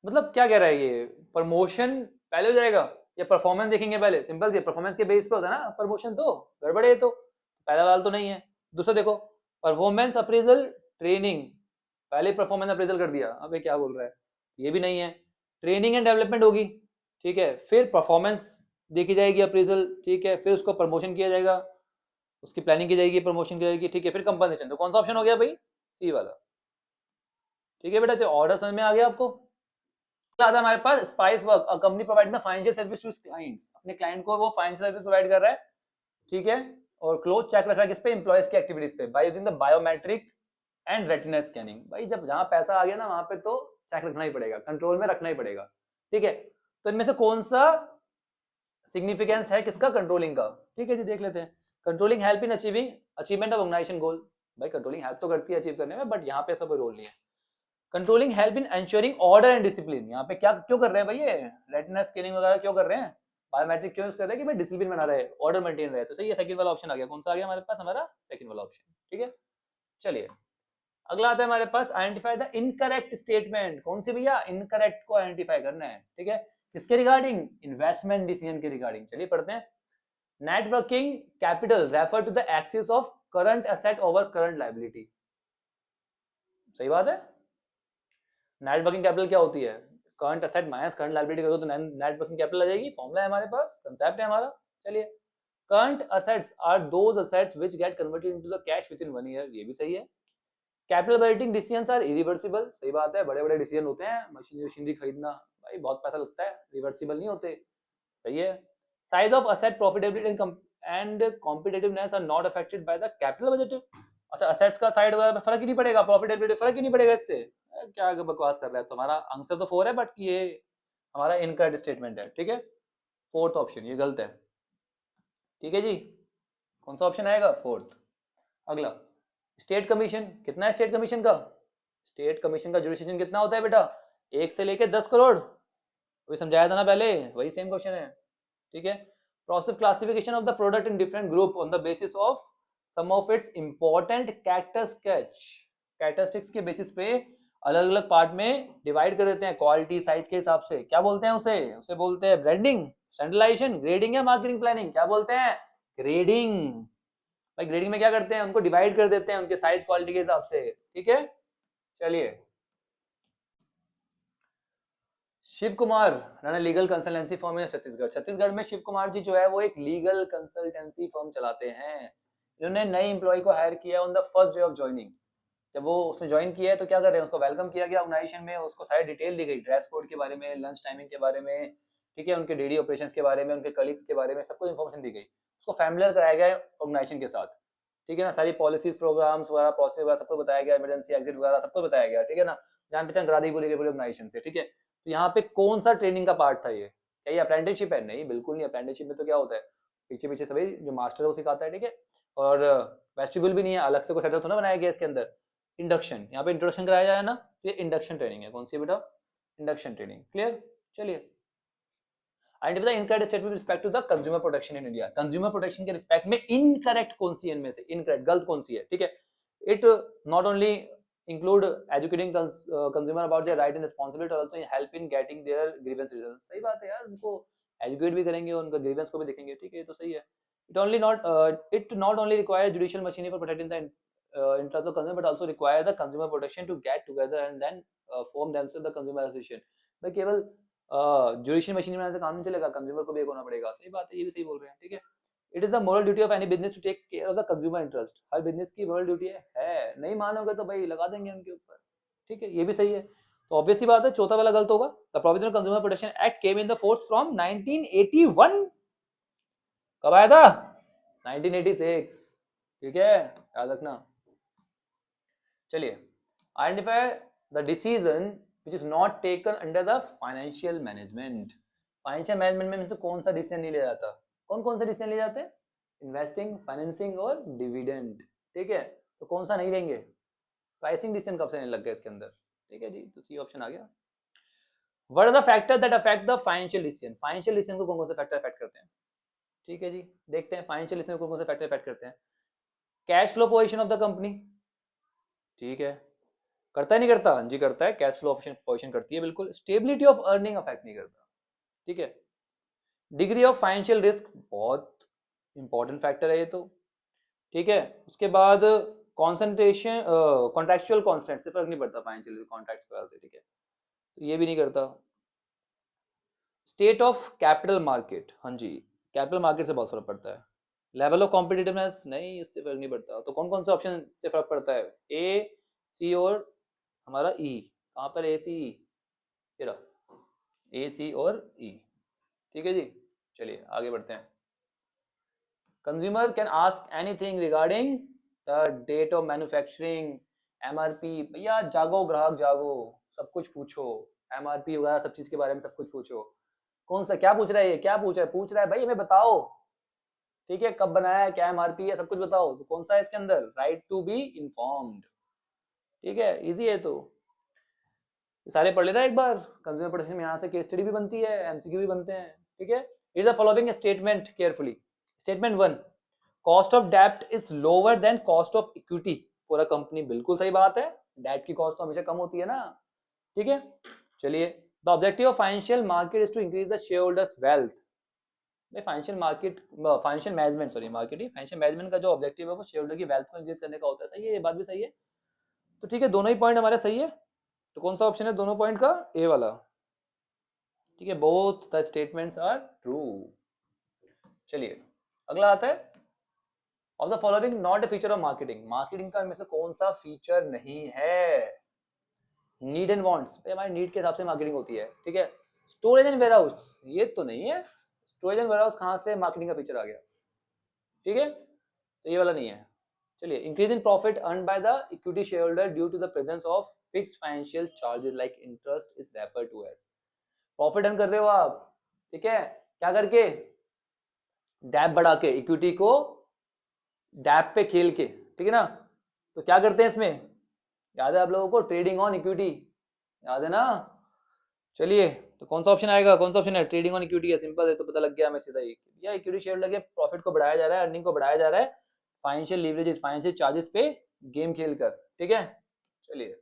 मतलब क्या कह रहा है ये, प्रमोशन पहले हो जाएगा या परफॉर्मेंस देखेंगे पहले, सिंपल सी, परफॉर्मेंस के बेस पे होता है ना प्रमोशन, तो गड़बड़ है, तो पहला वाला तो नहीं है। दूसरा देखो, परफॉर्मेंस अप्रेजल ट्रेनिंग, पहले परफॉर्मेंस अप्रेजल कर दिया, अबे क्या बोल रहा है, ये भी नहीं है। ट्रेनिंग एंड डेवलपमेंट होगी, ठीक है, फिर परफॉर्मेंस देखी जाएगी अप्रेजल, ठीक है, फिर उसको प्रमोशन किया जाएगा, उसकी प्लानिंग की जाएगी, प्रमोशन की जाएगी, ठीक है, फिर कंपनसेशन। तो कौन सा ऑप्शन हो गया भाई, सी वाला, ठीक है बेटा। तो ऑर्डर समझ में आ गया आपको। आता है हमारे पास Spice Work, a company provide financial service to clients, अपने क्लाइंट को वो फाइनेंशियल सर्विस प्रोवाइड कर रहा है, ठीक है। और क्लोज चेक रख रहा है किस पे, एम्प्लॉयज की एक्टिविटीज पे, by using the biometric and retina scanning. भाई जब जहां पैसा आ गया ना वहां पे तो चेक रखना ही पड़ेगा, कंट्रोल में रखना ही पड़ेगा, ठीक है। तो इनमें से कौन सा सिग्निफिकेंस है किसका, कंट्रोलिंग का, ठीक है जी, देख लेते हैं। Controlling help in achieving achievement of organisation goal, भाई कंट्रोलिंग हेल्प तो करती है अचीव करने में, बट यहाँ पे ऐसा कोई रोल नहीं है। Controlling help in ensuring order and discipline, यहाँ पे क्या क्यों कर रहे हैं भाई, ये रेटिना स्कैनिंग वगैरह क्यों कर रहे हैं, बायोमेट्रिक क्यों यूज कर रहे हैं कि भाई डिसिप्लिन बना रहे, ऑर्डर मेंटेन रहे। तो सही है, सेकंड वाला ऑप्शन आ गया। कौन सा आ गया हमारे पास, हमारा सेकंड वाला ऑप्शन, ठीक है। चलिए अगला आता है हमारे पास, आइडेंटिफाई द इनकरेक्ट स्टेटमेंट, कौन सी भैया, इनकरेक्ट को आइडेंटिफाई करना है, ठीक है। किसके रिगार्डिंग, इन्वेस्टमेंट डिसीजन के रिगार्डिंग। चलिए पढ़ते हैं। Net working capital refer to the excess of current asset over current liability, सही बात है। नेट वर्किंग कैपिटल क्या होती है, current asset minus current liability करो तो नेट वर्किंग कैपिटल आ जाएगी, फॉर्मूला है हमारे पास, कंसेप्ट है हमारा। चलिए, current assets are those assets which get converted into the cash within 1 year, ये भी सही है। Capital budgeting decisions are irreversible, सही बात है, बड़े बड़े डिसीजन होते हैं, मशीनरी खरीदना भाई बहुत पैसा लगता है, रिवर्सिबल नहीं होते, सही है। Size of asset profitability and competitiveness are not affected by the capital budget, अच्छा असेट्स का साइड वगैरह में फर्क ही नहीं पड़ेगा, प्रॉफिटेबिलिटी फर्क ही नहीं पड़ेगा इससे, क्या बकवास कर रहा है। तुम्हारा आंसर तो 4 है, बट ये हमारा इनकरेक्ट स्टेटमेंट है, ठीक है। फोर्थ ऑप्शन ये गलत है, ठीक है जी। कौन सा ऑप्शन आएगा, फोर्थ। अगला, स्टेट कमीशन, कितना है स्टेट कमीशन का, स्टेट कमीशन का जुरिडिक्शन कितना होता है बेटा, 1 से लेके 10 करोड़, वही समझाया था ना पहले, वही सेम क्वेश्चन है, ठीक है। Process classification of the product in different group on the basis of some of its important characteristics के बेसिस पे अलग अलग पार्ट में डिवाइड कर देते हैं क्वालिटी साइज के हिसाब से। क्या बोलते हैं उसे बोलते हैं ब्रांडिंग, स्टैंडर्डाइजेशन, ग्रेडिंग या मार्केटिंग प्लानिंग। क्या बोलते हैं? ग्रेडिंग। भाई ग्रेडिंग में क्या करते हैं, उनको डिवाइड कर देते हैं उनके साइज क्वालिटी के हिसाब से, ठीक है। चलिए, Shiv Kumar run legal consultancy firm है छत्तीसगढ़ में शिव कुमार जी जो है वो एक लीगल कंसल्टेंसी फर्म चलाते हैं। इन्होंने नए एम्प्लॉय को हायर किया on the first day of joining. जब वो उसने ज्वाइन किया है तो क्या कर रहे हैं, उसको वेलकम किया गया ऑर्गेनाइजेशन में, उसको सारी डिटेल दी गई, ड्रेस कोड के बारे में, लंच टाइमिंग के बारे में, ठीक है, उनके डेली ऑपरेशंस के बारे में, उनके कलीग्स के बारे में, सबको इन्फॉर्मेशन दी गई। उसको फैमिलियर कराया गया ऑर्गेनाइजेशन के साथ, ठीक है ना। सारी पॉलिसीज, प्रोग्राम्स वगैरह, प्रोसेस वगैरह सबको बताया गया, इमरजेंसी एग्जिट वगैरह सबको बताया गया, ठीक है ना। जान पहचान करा दी पूरी ऑर्गेनाइजेशन से, ठीक है। तो यहाँ पे कौन सा ट्रेनिंग का पार्ट था ये? क्या ये अप्रेंटिसशिप है? नहीं, बिल्कुल नहीं। अप्रेंटिसशिप में तो क्या होता है, पीछे पीछे सभी जो मास्टर है वो सिखाता है, ठीक है। और वेस्टिब्यूल भी नहीं है, अलग से कोई सेटअप तो ना बनाया गया इसके अंदर। इंडक्शन, यहाँ पे इंट्रोडक्शन कराया जाए ना, तो ये इंडक्शन ट्रेनिंग है। कौन सी बेटा? Induction training. क्लियर? चलिए, identify the incorrect statement with respect to the consumer protection in India. Consumer protection के रिस्पेक्ट में इनकरेक्ट कौन सी है इनमें से? इनकरेक्ट, गलत कौन सी है, ठीक है। It not only include educating consumer about their right and responsibility also help in getting their grievance resolved। सही बात है यार, उनको एजुकेट भी करेंगे, उनका ग्रीवेंस को भी देखेंगे, ठीक है, तो सही है। It not only require judicial machinery for protecting the interest of consumer but also require the consumer protection to get together and then form themselves the consumer association। भाई केवल जुडिशियल मशीनरी बनाने से काम नहीं चलेगा, कंज्यूमर को भी एक होना पड़ेगा। सही बात है, ये भी सही बोल रहे हैं, ठीक है। It is the moral duty of any business to take care of the consumer interest. हर बिजनेस की मोरल ड्यूटी है, नहीं मानोगे तो भाई लगा देंगे उनके ऊपर, ठीक है, ये भी सही है। तो ऑब्वियसली बात है, चौथा वाला गलत होगा। The provisional consumer protection act came in the force from 1981। कब आया था? 1986, ठीक है, याद रखना। चलिए, identify the decision which is not taken under the financial management. Financial management में से कौन सा डिसीजन नहीं लिया जाता? कौन कौन से डिसीजन ले जाते हैं? इन्वेस्टिंग, फाइनेंसिंग और डिविडेंड, ठीक है। तो कौन सा नहीं लेंगे? प्राइसिंग डिसीजन कब से नहीं लग गया इसके अंदर, ठीक है जी, तो सी ऑप्शन आ गया। What are the factor that affect the financial decision? Financial decision को कौन कौन से फैक्टर अफेक्ट करते हैं, ठीक है जी, देखते हैं फाइनेंशियल डिसीजन को कौन कौन से फैक्टर अफेक्ट करते हैं। Cash flow position of the company, ठीक है, करता है नहीं करता? जी करता है, कैश फ्लो पोजीशन करती है बिल्कुल। स्टेबिलिटी ऑफ अर्निंग अफेक्ट नहीं करता, ठीक है। डिग्री ऑफ फाइनेंशियल रिस्क बहुत इंपॉर्टेंट फैक्टर है ये तो, ठीक है। उसके बाद कॉन्सेंट्रेशन, कॉन्ट्रेक्चुअल कॉन्स्टेंट से फर्क नहीं पड़ता फाइनेंशियल कॉन्ट्रैक्ट की वजह से, ठीक है, तो ये भी नहीं करता। स्टेट ऑफ कैपिटल मार्केट, हाँ जी, कैपिटल मार्केट से बहुत फर्क पड़ता है। लेवल ऑफ कॉम्पिटिटिवनेस, नहीं, इससे फर्क नहीं पड़ता। तो कौन कौन से ऑप्शन से फर्क पड़ता है? ए, सी और हमारा ई। कहाँ पर ए, सी, ई? ए, सी और ई, ठीक है जी। चलिए आगे बढ़ते हैं। Consumer can ask anything regarding the date of manufacturing, MRP. भैया जागो ग्राहक जागो, सब कुछ पूछो, एमआरपी वगैरह सब चीज के बारे में सब कुछ पूछो। कौन सा, क्या पूछ रहा है ये, क्या पूछ रहा है भाई, हमें बताओ, ठीक है, कब बनाया है, क्या एमआरपी है, सब कुछ बताओ। तो कौन सा है इसके अंदर? राइट टू बी इन्फॉर्म्ड, ठीक है, इजी है। तो सारे पढ़ लेना एक बार। कंज्यूमर प्रोटेक्शन में यहाँ से केस स्टडी भी बनती है, एमसीक्यू भी बनते हैं, ठीक है। It the following statement carefully. Statement 1, cost of डेब्ट is lower than cost of equity for a company. बिल्कुल सही बात है, डेब्ट की कॉस्ट तो हमेशा कम होती है ना, ठीक है। चलिए, the objective of financial market is to increase the shareholders wealth. Financial management, sorry market ही, फाइनेंशियल मैनेजमेंट का जो ऑब्जेक्टिव है वो शेयर होल्डर की वेल्थ को इंक्रीज करने का होता है। सही है, ये बात भी सही है। तो ठीक है, दोनों ही पॉइंट हमारे सही है। तो कौन सा ऑप्शन है दोनों पॉइंट का? ए वाला, ठीक है, both the statements are true. चलिए अगला आता है, of the following not a feature of marketing. Marketing का इनमें से कौन सा फीचर नहीं है? नीड एंड वांट्स, हमारे नीड के हिसाब से मार्केटिंग होती है, ठीक है। स्टोरेज एंड वेयरहाउस, ये तो नहीं है। स्टोरेज एंड वेयरहाउस कहाँ से मार्केटिंग का फीचर आ गया, ठीक है, तो ये वाला नहीं है। चलिए, increase in profit earn by the equity shareholder due to the presence of fixed financial charges like interest is refer to as. Profit earn कर रहे हो आप, ठीक है, क्या करके? डैप बढ़ा के, इक्विटी को डैप पे खेल के, ठीक है ना। तो क्या करते हैं इसमें, याद है आप लोगों को? ट्रेडिंग ऑन इक्विटी, याद है ना। चलिए तो कौन सा ऑप्शन आएगा, कौन सा ऑप्शन है, ट्रेडिंग ऑन इक्विटी है, सिंपल है, तो पता लग गया हमें सीधा ही, या इक्विटी शेयर लगे प्रॉफिट को बढ़ाया जा रहा है, अर्निंग को बढ़ाया जा रहा है फाइनेंशियल लीवरेजेस, फाइनेंशियल चार्जेस पे गेम खेल कर, ठीक है। चलिए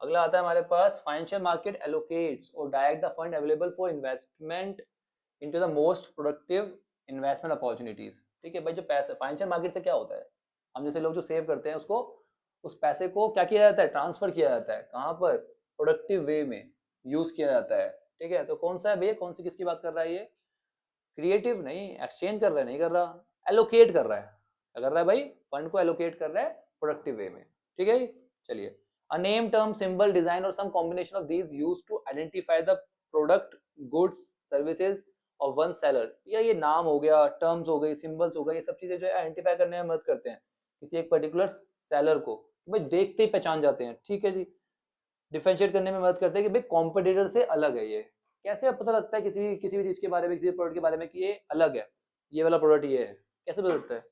अगला आता है हमारे पास, फाइनेंशियल मार्केट एलोकेट्स और direct the fund available for investment into the most productive investment opportunities, ठीक है भाई। जो पैसा फाइनेंशियल मार्केट से क्या होता है, हम जैसे लोग जो सेव करते हैं उसको, उस पैसे को क्या किया जाता है, ट्रांसफर किया जाता है, कहाँ पर, प्रोडक्टिव वे में यूज किया जाता है, ठीक है। तो कौन सा है भैया, कौन सी किसकी बात कर रहा है ये, क्रिएटिव नहीं, एक्सचेंज कर रहा है, नहीं कर रहा, एलोकेट कर रहा है, क्या कर रहा है भाई, फंड को एलोकेट कर रहा है प्रोडक्टिव वे में, ठीक है। चलिए, a name, term, symbol, design और some combination of these used to identify the product, goods, services of one seller, या ये नाम हो गया, टर्म्स हो गई, सिंबल्स हो गए, ये सब चीजें जो है आइडेंटिफाई करने में मदद करते हैं किसी एक पर्टिकुलर सेलर को, भाई देखते ही पहचान जाते हैं, ठीक है जी। डिफरेंशिएट करने में मदद करते हैं कि भाई कॉम्पिटिटर से अलग है ये, कैसे पता लगता है किसी भी चीज के बारे में, किसी प्रोडक्ट के बारे में कि ये अलग है, ये वाला प्रोडक्ट ये है, कैसे पता लगता है,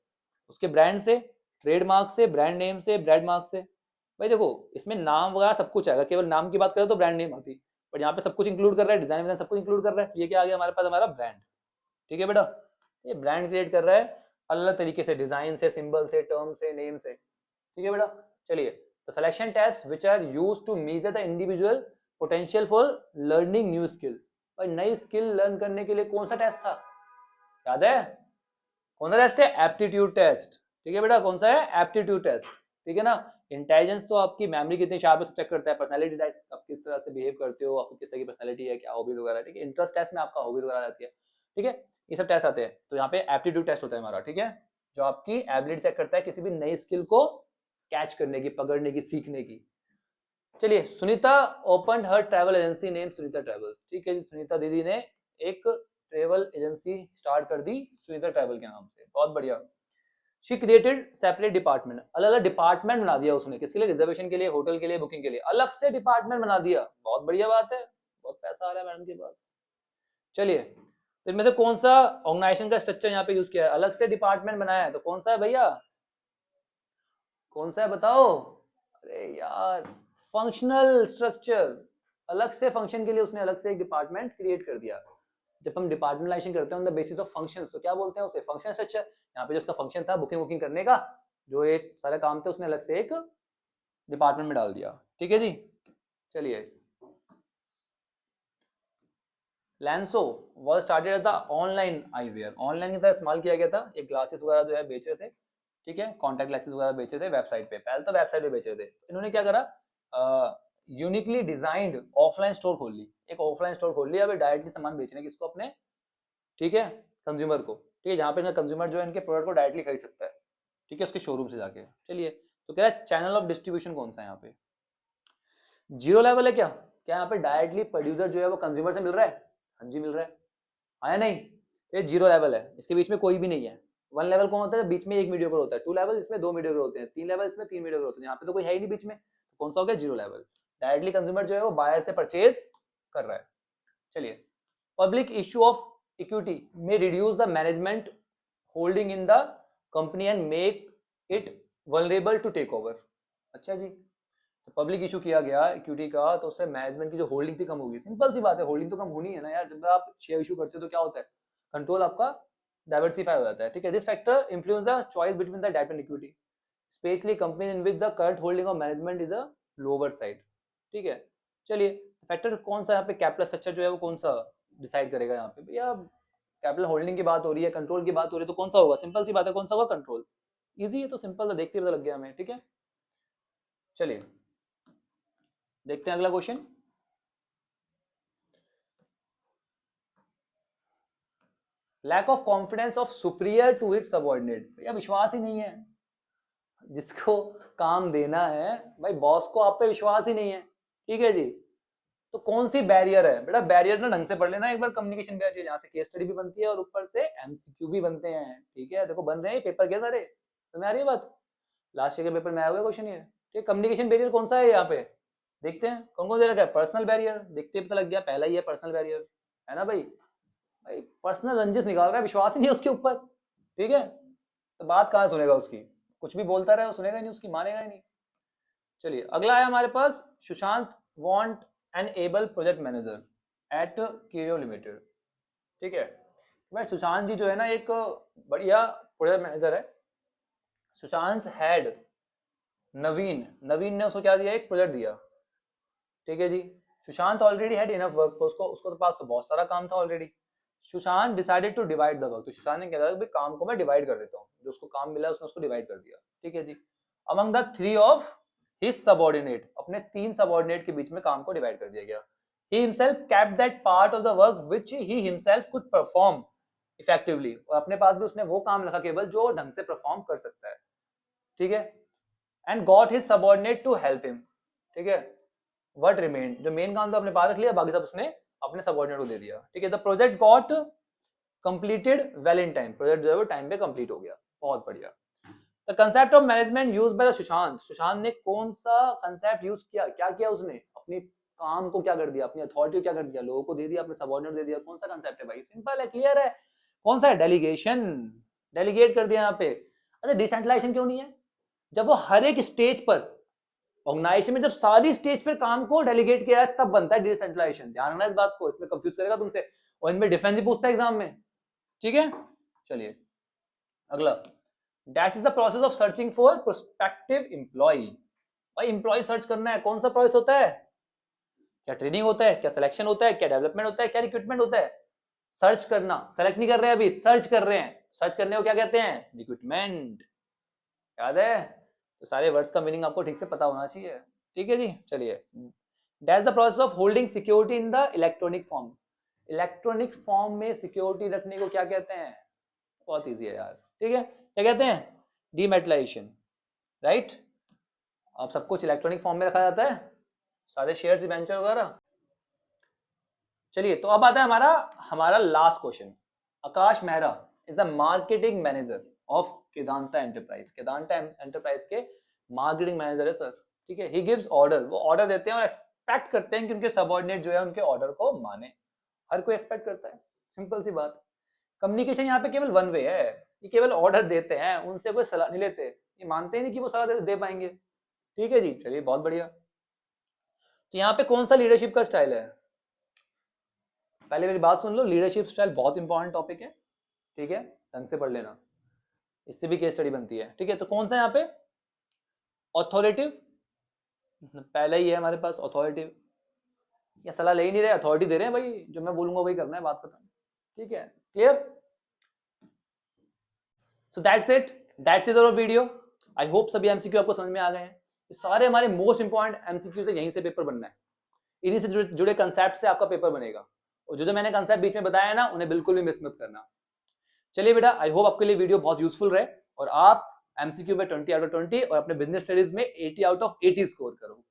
उसके ब्रांड से, ट्रेडमार्क से, ब्रांड नेम से, ब्रांड मार्क से। भाई देखो इसमें नाम वगैरह सब कुछ आएगा, केवल नाम की बात करें तो ब्रांड नेम आती, पर यहाँ पे सब कुछ इंक्लूड कर रहा है, डिजाइन सब कुछ इंक्लूड कर रहा है, ये क्या आ गया हमारे पास, हमारा ब्रांड, ठीक है बेटा। ये ब्रांड क्रिएट कर रहा है अलग तरीके से, डिजाइन से, सिंबल से, टर्म से, नेम से, ठीक है बेटा। चलिए, the selection tests which are used to measure the individual potential for learning new skill, भाई नई स्किल लर्न करने के लिए कौन सा टेस्ट था, याद है, कौन सा टेस्ट है, एप्टीट्यूड टेस्ट, ठीक है बेटा, कौन सा है, एप्टीट्यूड टेस्ट, ठीक है ना। इंटेलिजेंस तो आपकी मेमोरी कितनी शार्प है चेक करता है, पर्सनालिटी टेस्ट आप किस तरह से बिहेव करते हो, आपकी किस तरह की पर्सनालिटी है, क्या हॉबीज वगैरह, ठीक है। इंटरेस्ट टेस्ट में आपका हॉबीज वगैरह आती है, ठीक है, ये सब टेस्ट आते हैं। तो यहाँ पे एप्टीट्यूड टेस्ट होता है हमारा, ठीक है, जो आपकी एबिलिटी चेक करता है किसी भी नई स्किल को कैच करने की, पकड़ने की, सीखने की। चलिए, सुनीता ओपन हर travel agency name Sunita travels, ठीक है जी, सुनीता दीदी ने एक ट्रैवल एजेंसी स्टार्ट कर दी सुनीता ट्रैवल के नाम से, बहुत बढ़िया। शी क्रिएटेड सेपरेट डिपार्टमेंट, अलग अलग डिपार्टमेंट बना दिया उसने, किसके लिए, रिजर्वेशन के लिए, होटल के लिए, बुकिंग के लिए, अलग से डिपार्टमेंट बना दिया, बहुत बढ़िया बात है, बहुत पैसा आ रहा है मैडम के पास। चलिए, तो इनमें से कौन सा ऑर्गेनाइजेशन का स्ट्रक्चर यहाँ पे यूज किया है, अलग से डिपार्टमेंट बनाया है, तो कौन सा है भैया, कौन सा है बताओ, अरे यार, फंक्शनल स्ट्रक्चर, अलग से फंक्शन के लिए उसने अलग से एक डिपार्टमेंट क्रिएट कर दिया। जब हम डिपार्टमेंटलाइजेशन करते हैं on the basis of functions, तो क्या बोलते हैं उसे, फंक्शन स्ट्रक्चर। यहाँ पे जो उसका फंक्शन था बुकिंग वुकिंग करने का, जो एक सारा काम था, उसने अलग से एक डिपार्टमेंट में डाल दिया, ठीक है जी। चलिए, Lanso was started at the online eyewear, online की तरह इस्तेमाल किया गया था, ये ग्लासेस वगैरह जो है बेच रहे थे, ठीक है, कॉन्टैक्ट ग्लासेस वगैरह बेच रहे थे वेबसाइट पे, पहले तो वेबसाइट पे बेच रहे थे, इन्होंने क्या करा, यूनिकली डिजाइंड ऑफलाइन स्टोर खोल ली, एक ऑफलाइन स्टोर खोल लिया, अभी डायरेक्टली सामान बेचने किसको, अपने, ठीक है, कंज्यूमर को, ठीक है, जहाँ पे कंज्यूमर जो है इनके प्रोडक्ट को डायरेक्टली खरीद सकता है, ठीक है, उसके शोरूम से जाके। चलिए, तो क्या है, चैनल ऑफ डिस्ट्रीब्यूशन कौन सा है यहाँ पे, जीरो लेवल है क्या, क्या यहाँ पे डायरेक्टली प्रोड्यूसर जो है वो कंज्यूमर से मिल रहा है, हाँ जी मिल रहा है, आया नहीं, ये जीरो लेवल है, इसके बीच में कोई भी नहीं है। वन लेवल कौन होता है, बीच में एक मीडियोकर होता है, टू लेवल इसमें दो मीडियोकर होते हैं, तीन लेवल इसमें तीन मीडियोकर होते हैं, यहाँ पे तो कोई है ही नहीं बीच में, तो कौन सा हो गया, जीरो लेवल, डायरेक्टली कंज्यूमर जो है वो बायर से परचेज कर रहा है। चलिए, पब्लिक इश्यू ऑफ इक्विटी में reduce the management holding in the company and make it vulnerable to takeover, अच्छा जी, तो पब्लिक इशू किया गया इक्विटी का, तो उससे मैनेजमेंट की जो होल्डिंग थी कम होगी, सिंपल सी बात है, होल्डिंग तो कम होनी है ना यार, जब आप शेयर इशू करते हो तो क्या होता है, कंट्रोल आपका डाइवर्सिफाई हो जाता है, ठीक है। This factor influence the choice between the debt and equity, specially companies in which the current holding of management is a lower side, ठीक है। चलिए, फैक्टर कौन सा यहाँ पे, कैपिटल स्ट्रक्चर जो है वो कौन सा डिसाइड करेगा यहाँ पे भैया, कैपिटल होल्डिंग की बात हो रही है, कंट्रोल की बात हो रही है, तो कौन सा होगा, सिंपल सी बात है, कौन सा होगा, कंट्रोल, इजी है, तो सिंपल, देखते पता लग गया हमें, ठीक है। चलिए, देखते हैं अगला question, lack of confidence of superior to its subordinate, भैया विश्वास ही नहीं है, जिसको काम देना है भाई, बॉस को आप पे विश्वास ही नहीं है, ठीक है जी, तो कौन सी बैरियर है बेटा, बैरियर ना ढंग से पढ़ लेना एक बार, कम्युनिकेशन बैरियर, यहाँ से केस स्टडी भी बनती है और ऊपर से एमसीक्यू भी बनते हैं, ठीक है, देखो बन रहे हैं पेपर के सारे, तुम्हें आ रही है बात, लास्ट ईयर के पेपर में आया हुआ क्वेश्चन ये, ठीक, कम्युनिकेशन बैरियर कौन सा है यहाँ पे, देखते हैं कौन कौन दे रखा है, पर्सनल बैरियर, देखते पता लग गया, पहला ही है पर्सनल बैरियर, है ना भाई, भाई पर्सनल रंजिश निकाल रहा है, विश्वास ही नहीं है उसके ऊपर, ठीक है, तो बात कहाँ सुनेगा उसकी, कुछ भी बोलता रहे, सुनेगा नहीं उसकी, मानेगा ही नहीं। चलिए, अगला है हमारे पास, Sushant want an able project manager, at Kirio limited. ठीक है भाई, सुशांत जी जो है ना एक बढ़िया प्रोजेक्ट मैनेजर है। सुशांत हैड नवीन, नवीन ने उसको क्या दिया, एक प्रोजेक्ट दिया। ठीक है जी, Sushant already had enough work, उसको उसको तो पास तो बहुत सारा काम था already. Sushant decided to divide the work, तो सुशांत ने क्या कहा, भाई काम को मैं डिवाइड कर देता हूँ, जो उसको काम मिला उसने उसको डिवाइड कर दिया। ठीक है जी, among the three of his subordinate, अपने 3 सबऑर्डिनेट के बीच में काम को डिवाइड कर दिया गया। He himself kept that part of the work which he himself could perform effectively, और अपने पास भी उसने वो काम रखा केवल जो ढंग से परफॉर्म कर सकता है। ठीक है, and got his subordinate to help him. ठीक है, व्हाट रिमेन, जो मेन काम तो अपने पास रख लिया, बाकी सब उसने अपने सबऑर्डिनेट को दे दिया। ठीक है, the project got completed well in time, project जो है वो टाइम पे कंप्लीट हो गया, बहुत बढ़िया। The concept of management used by the Sushant, Sushant ने कौन सा कंसेप्ट यूज किया, क्या किया उसने, अपनी काम को क्या कर दिया, अपनी अथॉरिटी को क्या कर दिया, लोगों को दे दिया, अपने सबऑर्डिनेट दे दिया। कौन सा कंसेप्ट है भाई, सिंपल है, क्लियर है, कौन सा है, डेलीगेशन, डेलीगेट कर दिया यहाँ पे। अच्छा, डिसेंट्रलाइजेशन क्यों नहीं है, जब वो हर एक स्टेज पर ऑर्गेनाइजेशन में जब सारी स्टेज पर काम को डेलीगेट किया है तब बनता है डिसेंट्रलाइजेशन। ध्यान रखना इस बात को, इसमें कंफ्यूज करेगा तुमसे, और इनमें डिफेंस भी पूछता है एग्जाम में। ठीक है, चलिए अगला, dash is the process of searching for prospective employee. भाई एम्प्लॉय सर्च करना है, कौन सा प्रोसेस होता है, क्या ट्रेनिंग होता है, क्या सिलेक्शन होता है, क्या डेवलपमेंट होता है, क्या रिक्रूटमेंट होता है, सर्च करना, सेलेक्ट नहीं कर रहे हैं अभी, सर्च कर रहे हैं, सर्च करने को क्या कहते हैं, रिक्रूटमेंट। याद है, तो सारे वर्ड्स का मीनिंग आपको ठीक से पता होना चाहिए। ठीक है जी, चलिए, dash the process of holding security in the electronic form, electronic form में सिक्योरिटी रखने को क्या कहते हैं, बहुत इजी है यार। ठीक है, क्या कहते हैं, डीमेटलाइजेशन, राइट। अब सब कुछ इलेक्ट्रॉनिक फॉर्म में रखा जाता है, सारे शेयर्स डिबेंचर वगैरह। चलिए, तो अब आता है हमारा हमारा last question. Akash Mehra is the marketing manager of Kedanta enterprise, Kedanta enterprise के मार्केटिंग मैनेजर है सर। ठीक है, ही गिव्स ऑर्डर, वो ऑर्डर देते हैं और एक्सपेक्ट करते हैं कि उनके सबऑर्डिनेट जो है उनके ऑर्डर को माने। हर कोई एक्सपेक्ट करता है, सिंपल सी बात। कम्युनिकेशन यहाँ पे केवल वन वे है, ये केवल ऑर्डर देते हैं, उनसे कोई सलाह नहीं लेते, ये मानते ही नहीं कि वो सलाह दे पाएंगे। ठीक है जी, चलिए बहुत बढ़िया। तो यहाँ पे कौन सा लीडरशिप का स्टाइल है, पहले मेरी बात सुन लो, लीडरशिप स्टाइल बहुत इंपॉर्टेंट टॉपिक है। ठीक है, ढंग से पढ़ लेना, इससे भी केस स्टडी बनती है। ठीक है, तो कौन सा यहाँ पे, ऑथोरिटिव, पहले ही है हमारे पास ऑथोरिटिव, या सलाह ले ही नहीं रहे, अथॉरिटी दे रहे हैं, भाई जो मैं बोलूंगा वही करना है, बात खत्म। ठीक है, clear. So that's it, that's is our video. I hope सभी एमसीक्यू आपको समझ में आ गए हैं। सारे हमारे मोस्ट इंपॉर्टेंट एमसीक्यू से यहीं से पेपर बनना है, इन्हीं से जुड़े कंसेप्ट से आपका पेपर बनेगा, और जो मैंने कंसेप्ट बीच में बताया ना उन्हें बिल्कुल भी मिस मत करना। चलिए बेटा, आई होप आपके लिए वीडियो बहुत यूजफुल रहे और आप एमसीक्यू में 20 आउट ऑफ 20 और अपने बिजनेस स्टडीज में 80 आउट ऑफ 80 स्कोर करो।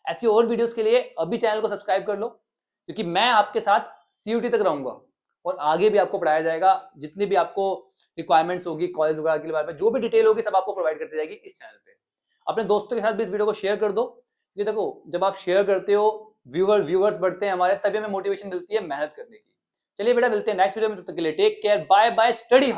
ऐसी और वीडियोस के लिए अभी चैनल को सब्सक्राइब कर लो, क्योंकि मैं आपके साथ सीयूटी तक रहूंगा और आगे भी आपको पढ़ाया जाएगा। जितनी भी आपको रिक्वायरमेंट्स होगी कॉलेज वगैरह के बारे में, जो भी डिटेल होगी सब आपको प्रोवाइड करती जाएगी इस चैनल पे। अपने दोस्तों के साथ भी इस वीडियो को शेयर कर दो, क्योंकि देखो जब आप शेयर करते हो व्यूअर्स बढ़ते हैं हमारे, तभी हमें मोटिवेशन मिलती है मेहनत करने की। चलिए बेटा, मिलते हैं नेक्स्ट वीडियो में, तब तक के लिए take care, bye bye, study hard.